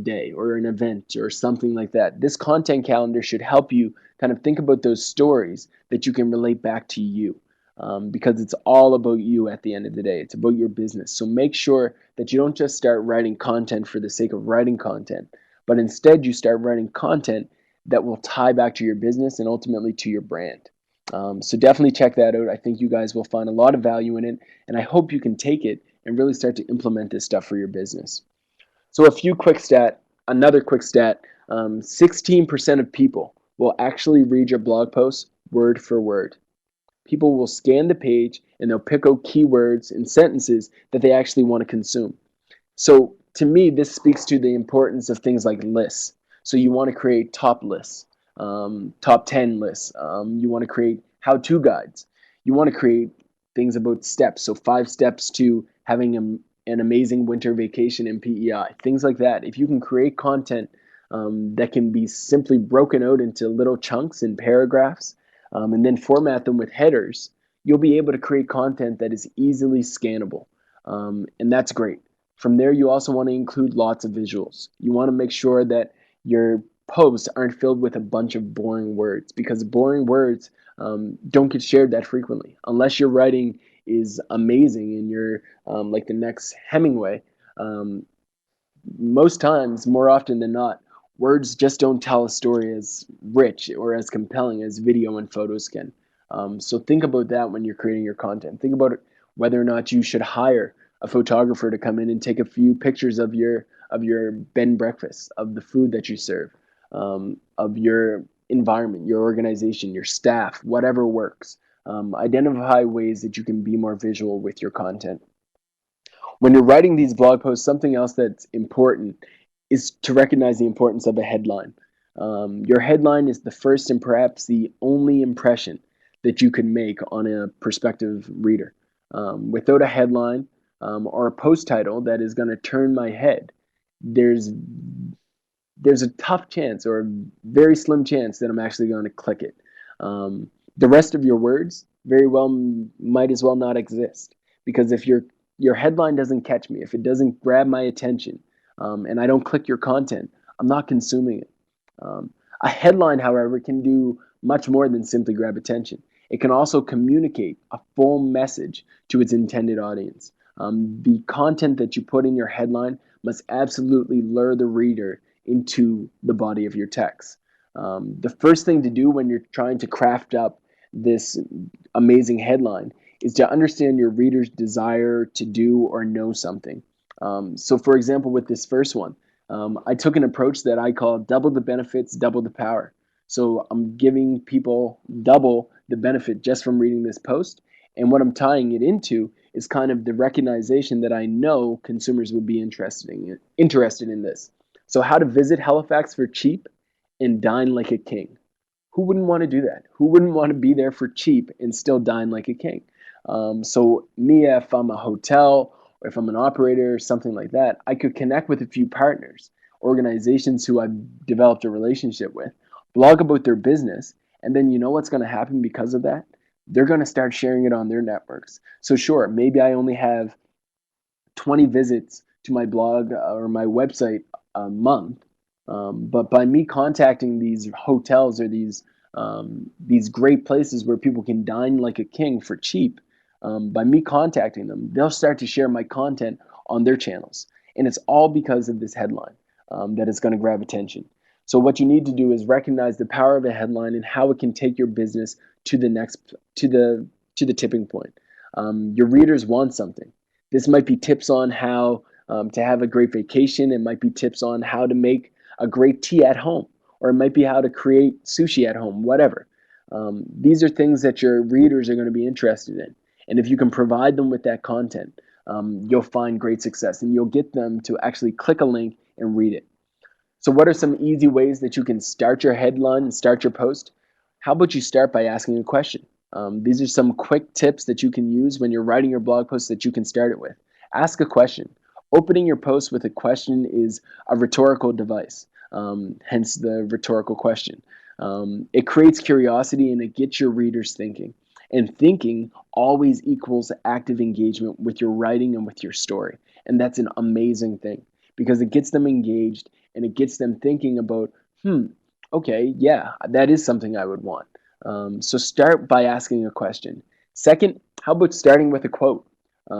day or an event or something like that. This content calendar should help you kind of think about those stories that you can relate back to you. Because it's all about you at the end of the day. It's about your business. So make sure that you don't just start writing content for the sake of writing content, but instead you start writing content that will tie back to your business and ultimately to your brand. So definitely check that out. I think you guys will find a lot of value in it, and I hope you can take it and really start to implement this stuff for your business. So another quick stat, 16% of people will actually read your blog post word for word. People will scan the page and they'll pick out keywords and sentences that they actually want to consume. So to me, this speaks to the importance of things like lists. So you want to create top lists, top 10 lists. You want to create how-to guides. You want to create things about steps. So 5 steps to having an amazing winter vacation in PEI, things like that. If you can create content that can be simply broken out into little chunks and paragraphs, and then format them with headers, you'll be able to create content that is easily scannable. And that's great. From there, you also want to include lots of visuals. You want to make sure that your posts aren't filled with a bunch of boring words, because boring words don't get shared that frequently. Unless your writing is amazing and you're like the next Hemingway, um, most times, more often than not, words just don't tell a story as rich or as compelling as video and photos can. So think about that when you're creating your content. Think about whether or not you should hire a photographer to come in and take a few pictures of your bed and breakfast, of the food that you serve, of your environment, your organization, your staff, whatever works. Identify ways that you can be more visual with your content. When you're writing these blog posts, something else that's important is to recognize the importance of a headline. Your headline is the first and perhaps the only impression that you can make on a prospective reader. Without a headline or a post title that is going to turn my head, there's there's a tough chance or a very slim chance that I'm actually going to click it. The rest of your words very well might as well not exist, because if your headline doesn't catch me, if it doesn't grab my attention, and I don't click your content, I'm not consuming it. Um, a headline, however, can do much more than simply grab attention. It can also communicate a full message to its intended audience. The content that you put in your headline must absolutely lure the reader into the body of your text. The first thing to do when you're trying to craft up this amazing headline is to understand your reader's desire to do or know something. So, for example, with this first one, I took an approach that I call double the benefits, double the power. So I'm giving people double the benefit just from reading this post. And what I'm tying it into is kind of the recognition that I know consumers would be interested in this. So how to visit Halifax for cheap and dine like a king. Who wouldn't want to do that? Who wouldn't want to be there for cheap and still dine like a king? So me, if I'm a hotel or if I'm an operator or something like that, I could connect with a few partners, organizations who I've developed a relationship with, blog about their business, and then you know what's going to happen because of that? They're going to start sharing it on their networks. So sure, maybe I only have 20 visits to my blog or my website a month. But by me contacting these hotels or these great places where people can dine like a king for cheap, by me contacting them, they'll start to share my content on their channels, and it's all because of this headline that is going to grab attention. So what you need to do is recognize the power of a headline and how it can take your business to the next to the tipping point. Your readers want something. This might be tips on how to have a great vacation. It might be tips on how to make a great tea at home, or it might be how to create sushi at home, whatever. These are things that your readers are going to be interested in. And if you can provide them with that content, you'll find great success and you'll get them to actually click a link and read it. So, what are some easy ways that you can start your headline and start your post? How about you start by asking a question? These are some quick tips that you can use when you're writing your blog post that you can start it with. Ask a question. Opening your post with a question is a rhetorical device, hence the rhetorical question. It creates curiosity and it gets your readers thinking. And thinking always equals active engagement with your writing and with your story. And that's an amazing thing because it gets them engaged and it gets them thinking about, okay, yeah, that is something I would want. So start by asking a question. Second, how about starting with a quote?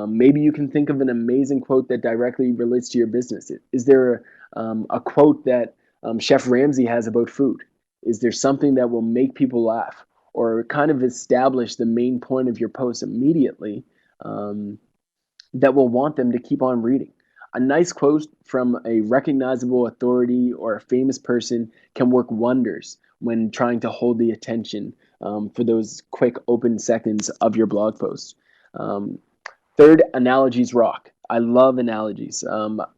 Maybe you can think of an amazing quote that directly relates to your business. Is there a quote that Chef Ramsay has about food? Is there something that will make people laugh or kind of establish the main point of your post immediately um, that will want them to keep on reading? A nice quote from a recognizable authority or a famous person can work wonders when trying to hold the attention for those quick open seconds of your blog post. Um, Third, analogies rock. I love analogies.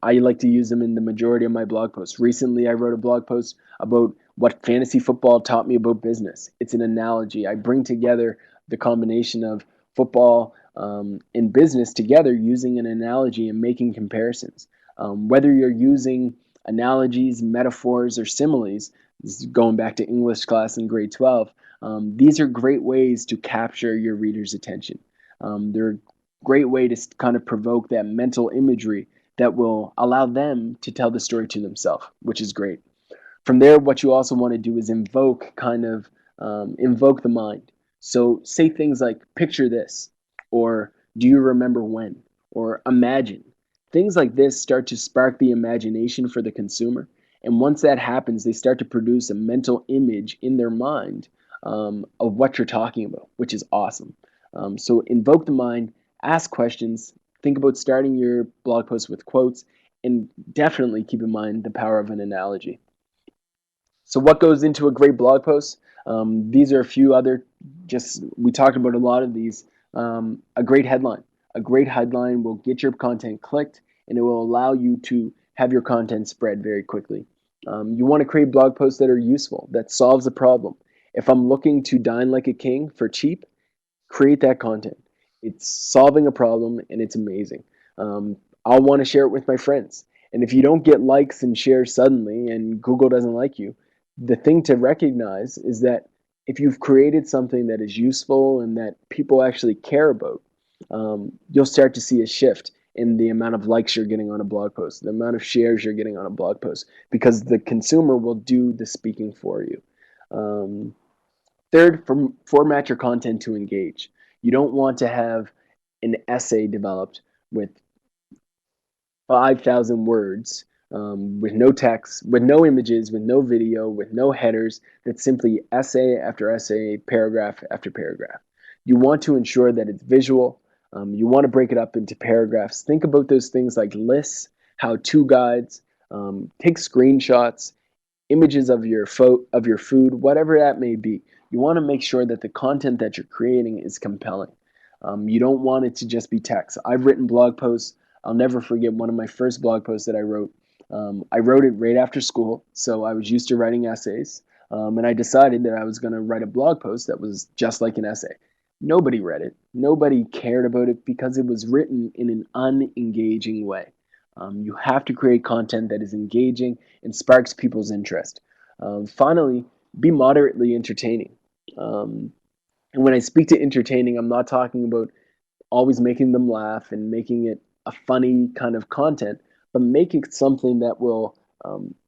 I like to use them in the majority of my blog posts. Recently, I wrote a blog post about what fantasy football taught me about business. It's an analogy. I bring together the combination of football and business together using an analogy and making comparisons. Whether you're using analogies, metaphors, or similes, this is going back to English class in grade 12, these are great ways to capture your reader's attention. They're great way to kind of provoke that mental imagery that will allow them to tell the story to themselves, which is great. From there, what you also want to do is invoke the mind. So say things like picture this, or do you remember when, or imagine. Things like this start to spark the imagination for the consumer. And once that happens, they start to produce a mental image in their mind of what you're talking about, which is awesome. So invoke the mind, ask questions, think about starting your blog post with quotes, and definitely keep in mind the power of an analogy. So what goes into a great blog post? These are a few other, just we talked about a lot of these. A great headline. A great headline will get your content clicked and it will allow you to have your content spread very quickly. You want to create blog posts that are useful, that solves a problem. If I'm looking to dine like a king for cheap, create that content. It's solving a problem and it's amazing. I'll want to share it with my friends. And if you don't get likes and shares suddenly and Google doesn't like you, the thing to recognize is that if you've created something that is useful and that people actually care about, you'll start to see a shift in the amount of likes you're getting on a blog post, the amount of shares you're getting on a blog post, because the consumer will do the speaking for you. Um, Third, format your content to engage. You don't want to have an essay developed with 5,000 words, with no text, with no images, with no video, with no headers. That's simply essay after essay, paragraph after paragraph. You want to ensure that it's visual. You want to break it up into paragraphs. Think about those things like lists, how-to guides, take screenshots, images of of your food, whatever that may be. You want to make sure that the content that you're creating is compelling. You don't want it to just be text. I've written blog posts. I'll never forget one of my first blog posts that I wrote. I wrote it right after school, so I was used to writing essays, and I decided that I was going to write a blog post that was just like an essay. Nobody read it. Nobody cared about it because it was written in an unengaging way. You have to create content that is engaging and sparks people's interest. Finally, be moderately entertaining. Um, and when I speak to entertaining, I'm not talking about always making them laugh and making it a funny kind of content, but make it something that will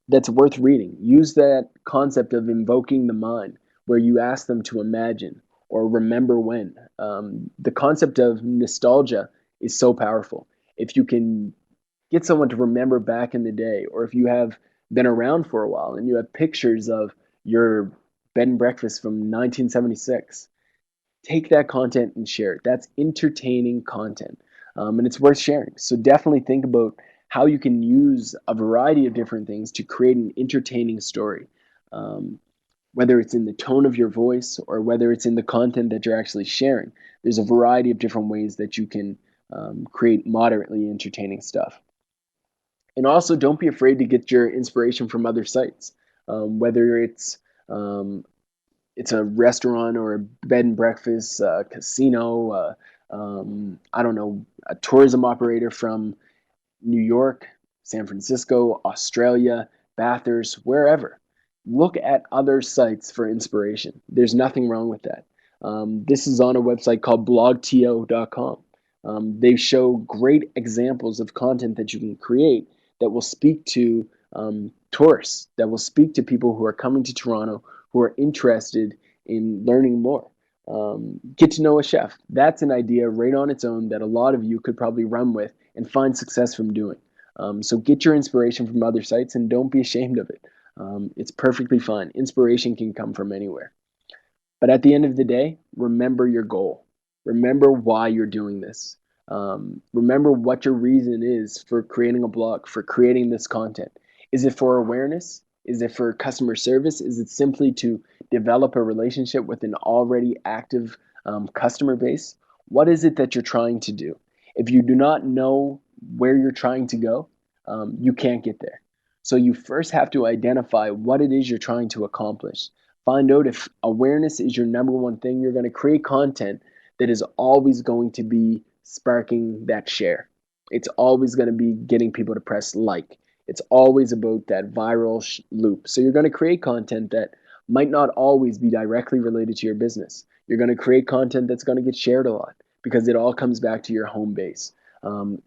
that's worth reading. Use that concept of invoking the mind, where you ask them to imagine or remember when. The concept of nostalgia is so powerful. If you can get someone to remember back in the day, or if you have been around for a while and you have pictures of your bed and breakfast from 1976, take that content and share it. That's entertaining content, and it's worth sharing. So definitely think about how you can use a variety of different things to create an entertaining story. Um, Whether it's in the tone of your voice or whether it's in the content that you're actually sharing, there's a variety of different ways that you can create moderately entertaining stuff. And also, don't be afraid to get your inspiration from other sites, whether um, it's a restaurant or a bed and breakfast, casino, I don't know, a tourism operator from New York, San Francisco, Australia, Bathurst, wherever. Look at other sites for inspiration. There's nothing wrong with that. This is on a website called blogto.com. They show great examples of content that you can create that will speak to tourists, that will speak to people who are coming to Toronto who are interested in learning more. Get to know a chef. That's an idea right on its own that a lot of you could probably run with and find success from doing. So get your inspiration from other sites and don't be ashamed of it. It's perfectly fine. Inspiration can come from anywhere. But at the end of the day, remember your goal. Remember why you're doing this. Remember what your reason is for creating a blog, for creating this content. Is it for awareness? Is it for customer service? Is it simply to develop a relationship with an already active customer base? What is it that you're trying to do? If you do not know where you're trying to go, you can't get there. So you first have to identify what it is you're trying to accomplish. Find out if awareness is your number one thing. You're going to create content that is always going to be sparking that share. It's always going to be getting people to press like. It's always about that viral loop. So you're going to create content that might not always be directly related to your business. You're going to create content that's going to get shared a lot because it all comes back to your home base.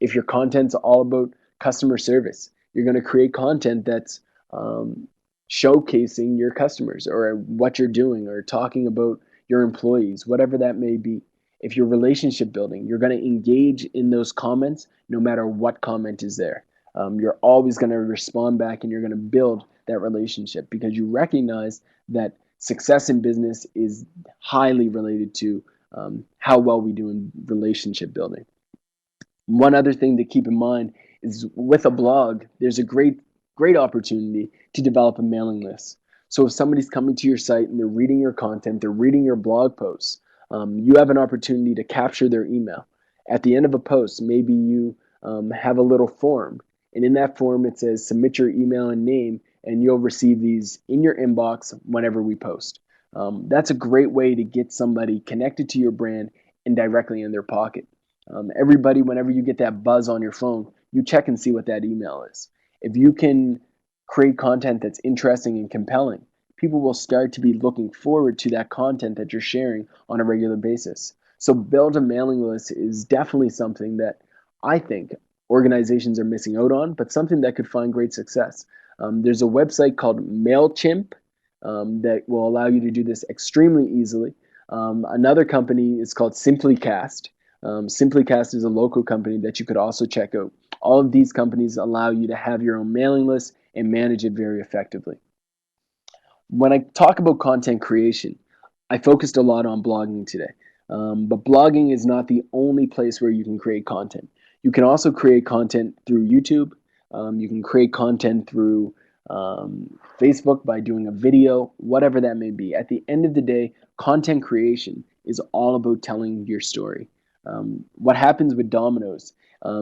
If your content's all about customer service, you're going to create content that's showcasing your customers or what you're doing or talking about your employees, whatever that may be. If you're relationship building, you're going to engage in those comments no matter what comment is there. You're always going to respond back and you're going to build that relationship because you recognize that success in business is highly related to how well we do in relationship building. One other thing to keep in mind is with a blog, there's a great opportunity to develop a mailing list. So if somebody's coming to your site and they're reading your content, they're reading your blog posts, you have an opportunity to capture their email. At the end of a post, maybe you have a little form, and in that form it says submit your email and name, and you'll receive these in your inbox whenever we post. That's a great way to get somebody connected to your brand and directly in their pocket. Everybody, whenever you get that buzz on your phone, you check and see what that email is. If you can create content that's interesting and compelling, people will start to be looking forward to that content that you're sharing on a regular basis. So, build a mailing list is definitely something that I think organizations are missing out on, but something that could find great success. There's a website called MailChimp that will allow you to do this extremely easily. Another company is called SimplyCast. SimplyCast is a local company that you could also check out. All of these companies allow you to have your own mailing list and manage it very effectively. When I talk about content creation, I focused a lot on blogging today. But blogging is not the only place where you can create content. You can also create content through YouTube. You can create content through Facebook by doing a video, whatever that may be. At the end of the day, content creation is all about telling your story. What happens with Domino's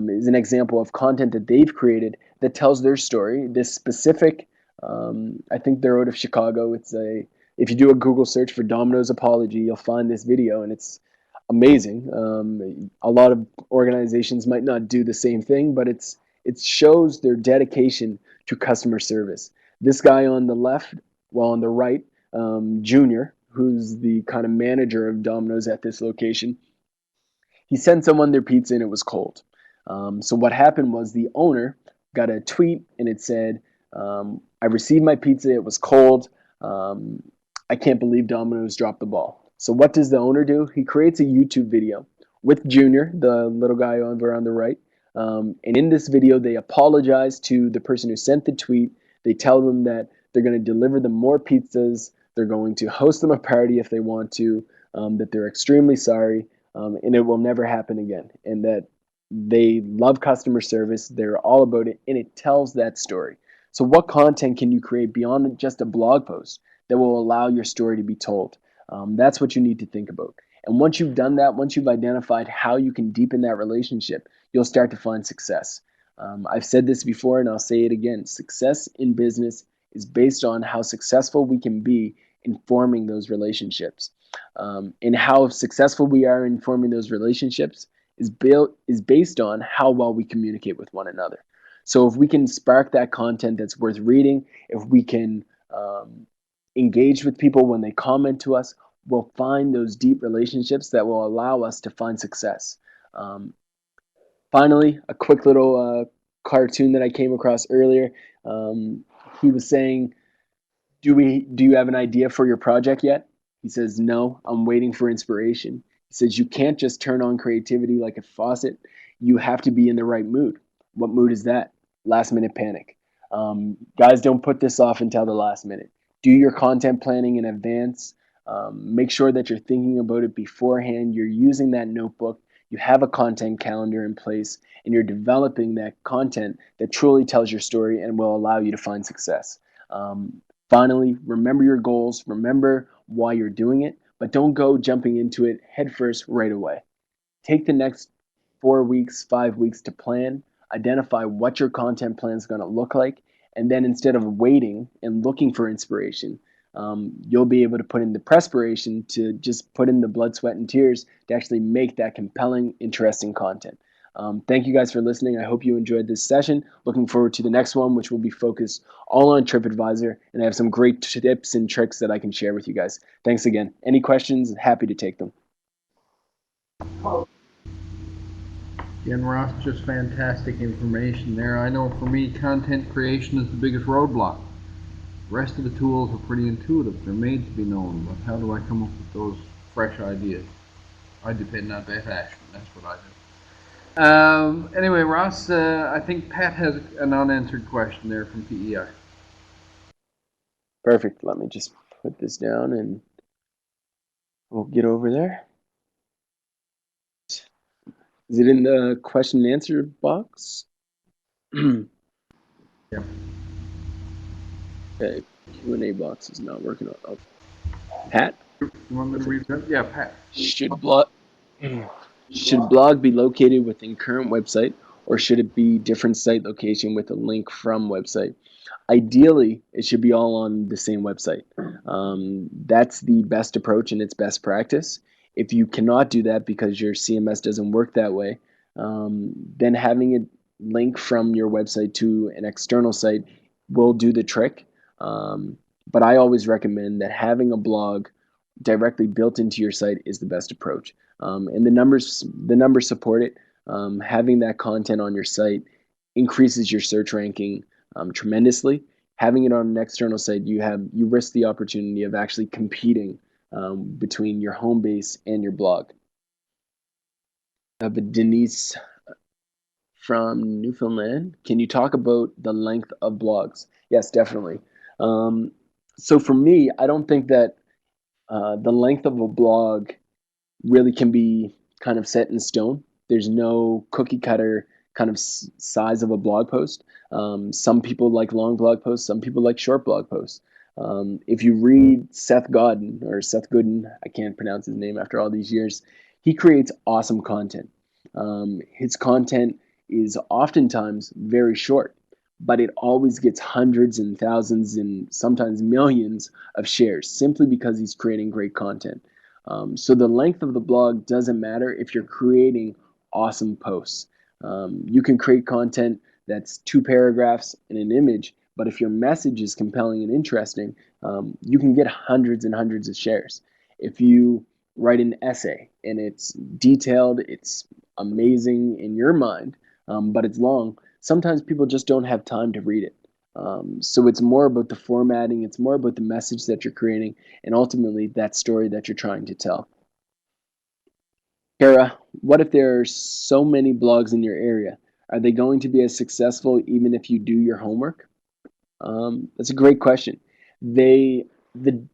is an example of content that they've created that tells their story. This specific, I think they're out of Chicago. If you do a Google search for Domino's apology, you'll find this video, and it's amazing. A lot of organizations might not do the same thing, but it shows their dedication to customer service. This guy on the left, well, on the right, Junior, who's the kind of manager of Domino's at this location, he sent someone their pizza and it was cold. So what happened was the owner got a tweet and it said, "I received my pizza. It was cold. Um, I can't believe Domino's dropped the ball." So what does the owner do? He creates a YouTube video with Junior, the little guy over on the right. And in this video, they apologize to the person who sent the tweet. They tell them that they're going to deliver them more pizzas. They're going to host them a party if they want to. That they're extremely sorry, and it will never happen again. And that they love customer service. They're all about it, and it tells that story. So, what content can you create beyond just a blog post that will allow your story to be told? That's what you need to think about. And once you've done that, once you've identified how you can deepen that relationship, you'll start to find success. I've said this before and I'll say it again. Success in business is based on how successful we can be in forming those relationships. And how successful we are in forming those relationships is based on how well we communicate with one another. So if we can spark that content that's worth reading, if we can engage with people when they comment to us, we'll find those deep relationships that will allow us to find success. Um, Finally, a quick little cartoon that I came across earlier. Um, he was saying, do you have an idea for your project yet? He says, no, I'm waiting for inspiration. He says, you can't just turn on creativity like a faucet. You have to be in the right mood. What mood is that? Last minute panic. Guys, don't put this off until the last minute. Do your content planning in advance. Make sure that you're thinking about it beforehand. You're using that notebook. You have a content calendar in place, and you're developing that content that truly tells your story and will allow you to find success. Um, Finally, remember your goals, remember why you're doing it, but don't go jumping into it headfirst right away. Take the next 4 weeks, 5 weeks to plan, identify what your content plan is going to look like, and then instead of waiting and looking for inspiration, you'll be able to put in the perspiration to just put in the blood, sweat, and tears to actually make that compelling, interesting content. Thank you guys for listening. I hope you enjoyed this session. Looking forward to the next one, which will be focused all on TripAdvisor, and I have some great tips and tricks that I can share with you guys. Thanks again. Any questions? Happy to take them. Again, Ross, just fantastic information there. I know for me, content creation is the biggest roadblock. The rest of the tools are pretty intuitive. They're made to be known, but how do I come up with those fresh ideas? I depend on Beth Ashman. That's what I do. Anyway, Ross, I think Pat has an unanswered question there from PEI. Perfect. Let me just put this down and we'll get over there. Is it in the question and answer box? Yep. Okay, Q&A box is not working. Oh, Pat, You want me to read that? Yeah, Pat. should blog should blog be located within current website or should it be different site location with a link from website? Ideally, it should be all on the same website. That's the best approach and it's best practice. If you cannot do that because your CMS doesn't work that way, then having it link from your website to an external site will do the trick. But I always recommend that having a blog directly built into your site is the best approach. And the numbers support it. Having that content on your site increases your search ranking tremendously. Having it on an external site, you risk the opportunity of actually competing between your home base and your blog. But Denise from Newfoundland, can you talk about the length of blogs? Yes, definitely. Um, so for me, I don't think that the length of a blog really can be kind of set in stone. There's no cookie cutter kind of size of a blog post. Some people like long blog posts, some people like short blog posts. If you read Seth Godin or Seth Godin, I can't pronounce his name after all these years, he creates awesome content. His content is oftentimes very short, but it always gets hundreds and thousands and sometimes millions of shares simply because he's creating great content. So the length of the blog doesn't matter if you're creating awesome posts. You can create content that's 2 paragraphs and an image, but if your message is compelling and interesting, you can get hundreds and hundreds of shares. If you write an essay and it's detailed, it's amazing in your mind, but it's long, sometimes people just don't have time to read it. So it's more about the formatting, it's more about the message that you're creating, and ultimately that story that you're trying to tell. Kara, what if there are so many blogs in your area? Are they going to be as successful even if you do your homework? That's a great question. The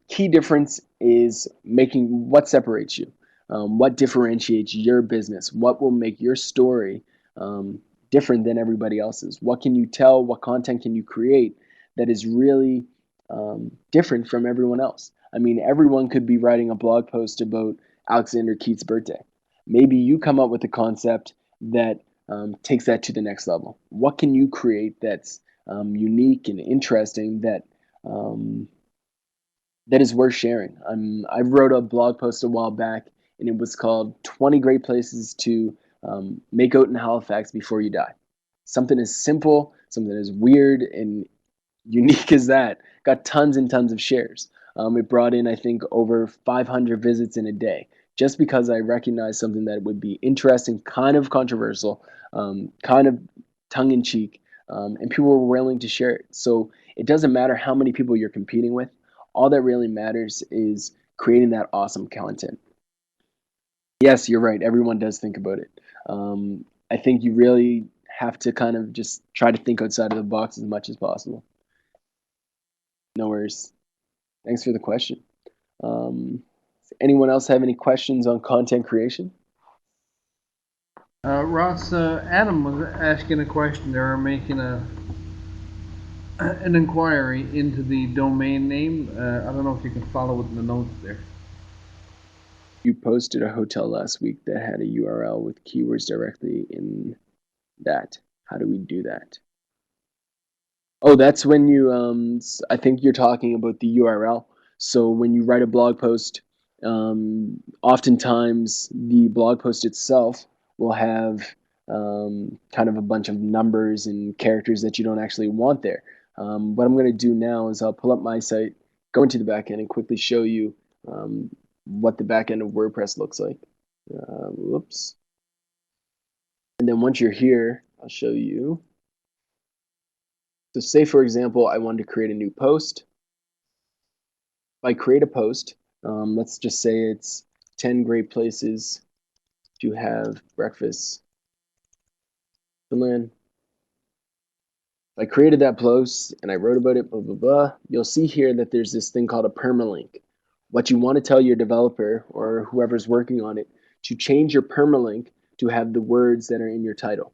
key difference is making what separates you, what differentiates your business, what will make your story um, different than everybody else's. What can you tell? What content can you create that is really different from everyone else? I mean, everyone could be writing a blog post about Alexander Keith's birthday. Maybe you come up with a concept that takes that to the next level. What can you create that's unique and interesting um, that is worth sharing? I wrote a blog post a while back, and it was called 20 Great Places to Make Out in Halifax Before You Die. Something as simple, something as weird and unique as that got tons and tons of shares. It brought in, I think, over 500 visits in a day, just because I recognized something that would be interesting, kind of controversial, kind of tongue in cheek, and people were willing to share it. So it doesn't matter how many people you're competing with. All that really matters is creating that awesome content. Yes, you're right. Everyone does think about it. I think you really have to kind of just try to think outside of the box as much as possible. No worries. Thanks for the question. Does anyone else have any questions on content creation? Ross, Adam was asking a question there, or making an inquiry into the domain name. I don't know if you can follow it in the notes there. You posted a hotel last week that had a URL with keywords directly in that. How do we do that? Oh, that's when you, I think you're talking about the URL. So when you write a blog post, oftentimes the blog post itself will have kind of a bunch of numbers and characters that you don't actually want there. What I'm going to do now is I'll pull up my site, go into the backend, and quickly show you what the backend of WordPress looks like. Whoops. And then once you're here, I'll show you. So say, for example, I wanted to create a new post. If I create a post, let's just say it's 10 great places to have breakfast in Finland. If I created that post and I wrote about it, blah, blah, blah, you'll see here that there's this thing called a permalink. What you want to tell your developer or whoever's working on it to change your permalink to have the words that are in your title.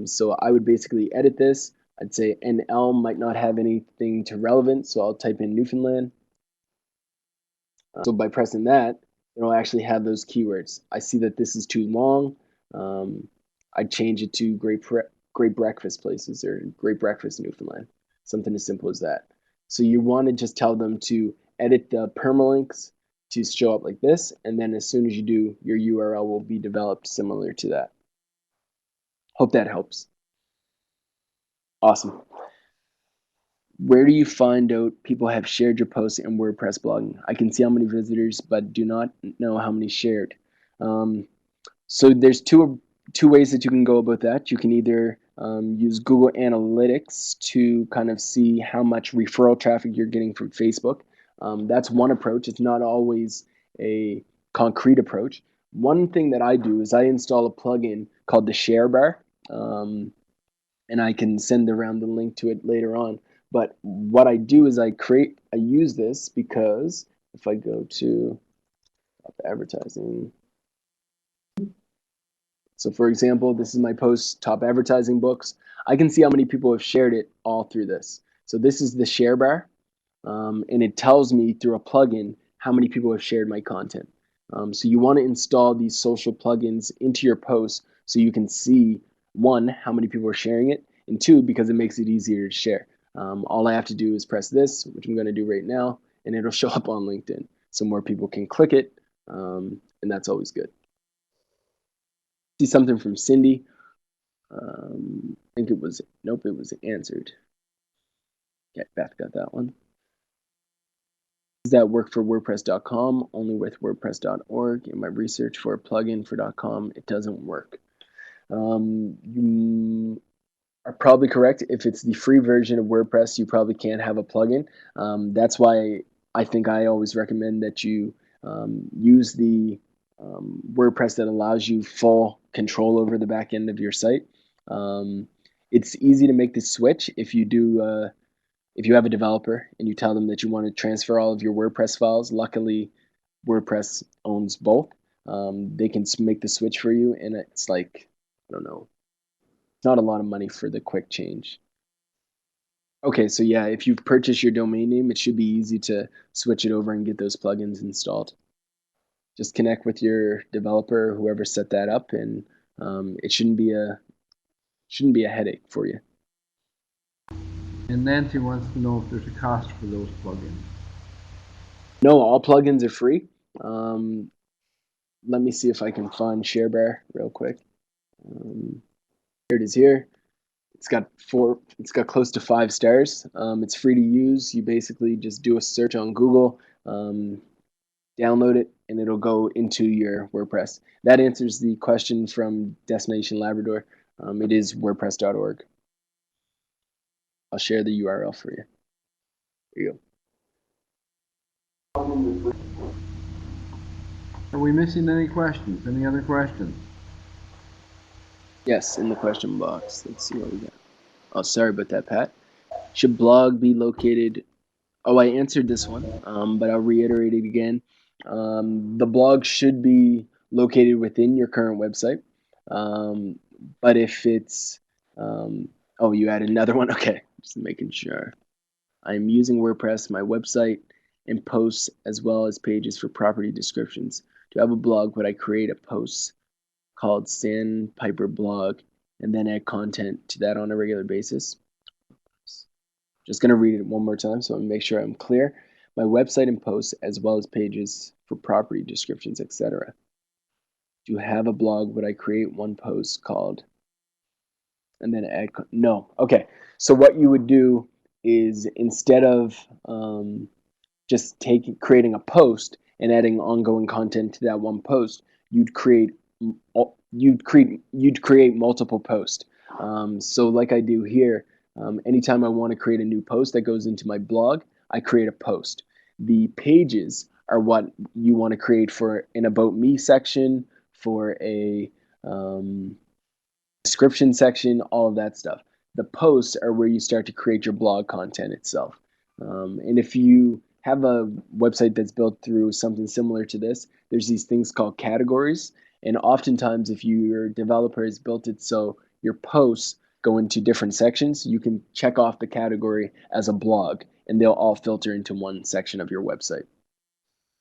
So I would basically edit this. I'd say NL might not have anything to relevant, so I'll type in Newfoundland. So by pressing that, it'll actually have those keywords. I see that this is too long. I'd change it to great breakfast places or great breakfast Newfoundland. Something as simple as that. So you want to just tell them to edit the permalinks to show up like this, and then as soon as you do, your URL will be developed similar to that. Hope that helps. Awesome. Where do you find out people have shared your post in WordPress blogging? I can see how many visitors, but do not know how many shared. Um, so there's two ways that you can go about that. You can either use Google Analytics to kind of see how much referral traffic you're getting from Facebook. That's one approach. It's not always a concrete approach. One thing that I do is I install a plugin called the Share Bar. And I can send around the link to it later on. But what I do is I use this because if I go to advertising, so for example, this is my post, top advertising books. I can see how many people have shared it all through this. So this is the share bar, and it tells me through a plugin how many people have shared my content. So you want to install these social plugins into your posts so you can see, one, how many people are sharing it, and two, because it makes it easier to share. All I have to do is press this, which I'm going to do right now, and it'll show up on LinkedIn. So more people can click it, and that's always good. See something from Cindy. I think it was, nope, it was answered. Yeah, Beth got that one. Does that work for WordPress.com? Only with WordPress.org. In my research for a plugin for .com, it doesn't work. You are probably correct. If it's the free version of WordPress, you probably can't have a plugin. That's why I think I always recommend that you use the WordPress that allows you full control over the back end of your site. It's easy to make the switch if you do. If you have a developer and you tell them that you want to transfer all of your WordPress files, luckily WordPress owns both. They can make the switch for you, and it's like, I don't know, not a lot of money for the quick change. Okay, so yeah, if you've purchased your domain name, it should be easy to switch it over and get those plugins installed. Just connect with your developer, whoever set that up, and it shouldn't be shouldn't be a headache for you. And Nancy wants to know if there's a cost for those plugins. No, all plugins are free. Let me see if I can find ShareBear real quick. Here it is here. It's got close to 5 stars. It's free to use. You basically just do a search on Google, download it, and it'll go into your WordPress. That answers the question from Destination Labrador. It is WordPress.org. I'll share the URL for you. There you go. Are we missing any questions? Any other questions? Yes, in the question box. Let's see what we got. Oh, sorry about that, Pat. Should blog be located? Oh, I answered this one, but I'll reiterate it again. The blog should be located within your current website. But if it's, oh, you added another one? Okay, just making sure. I'm using WordPress, my website, and posts as well as pages for property descriptions. To have a blog, would I create a post called Sandpiper Blog and then add content to that on a regular basis? Just going to read it one more time so I make sure I'm clear. My website and posts as well as pages for property descriptions, etc. To have a blog, would I create one post called and then add? No. Okay. So what you would do is instead of just creating a post and adding ongoing content to that one post, you'd create multiple posts. So like I do here, anytime I want to create a new post that goes into my blog, I create a post. The pages are what you want to create for an About Me section, for a description section, all of that stuff. The posts are where you start to create your blog content itself. And if you have a website that's built through something similar to this, there's these things called categories. And oftentimes, if your developer has built it so your posts go into different sections, you can check off the category as a blog, and they'll all filter into one section of your website.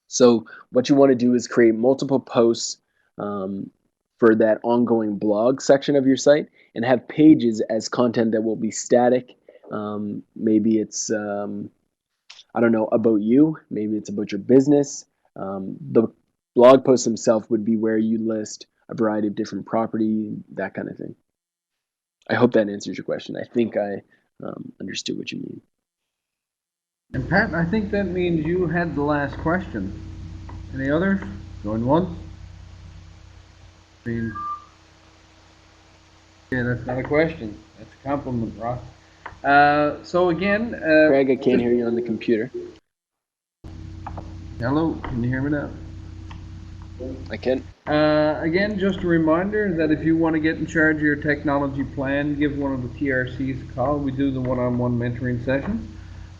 So what you want to do is create multiple posts for that ongoing blog section of your site and have pages as content that will be static. Maybe it's, I don't know, about you. Maybe it's about your business. The blog post themselves would be where you list a variety of different property, that kind of thing. I hope that answers your question. I think I understood what you mean. And Pat, I think that means you had the last question. Any others? Going once? Yeah, that's not a question. That's a compliment, Ross. So again, Craig, I can't hear you on the computer. Hello, can you hear me now? I can. Again, just a reminder that if you want to get in charge of your technology plan, give one of the TRCs a call. We do the one-on-one mentoring sessions.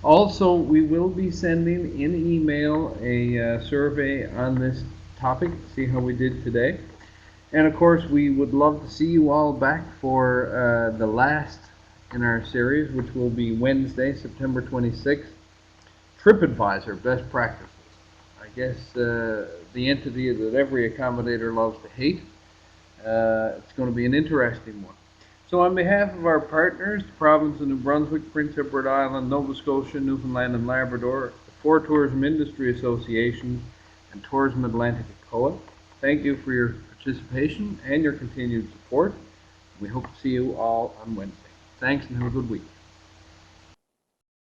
Also, we will be sending in email a survey on this topic, see how we did today. And of course, we would love to see you all back for the last in our series, which will be Wednesday, September 26th. TripAdvisor, best practices. I guess the entity that every accommodator loves to hate. It's going to be an interesting one. So on behalf of our partners, the province of New Brunswick, Prince Edward Island, Nova Scotia, Newfoundland and Labrador, the 4 Tourism Industry Associations, and Tourism Atlantic COA, thank you for your participation and your continued support. We hope to see you all on Wednesday. Thanks and have a good week.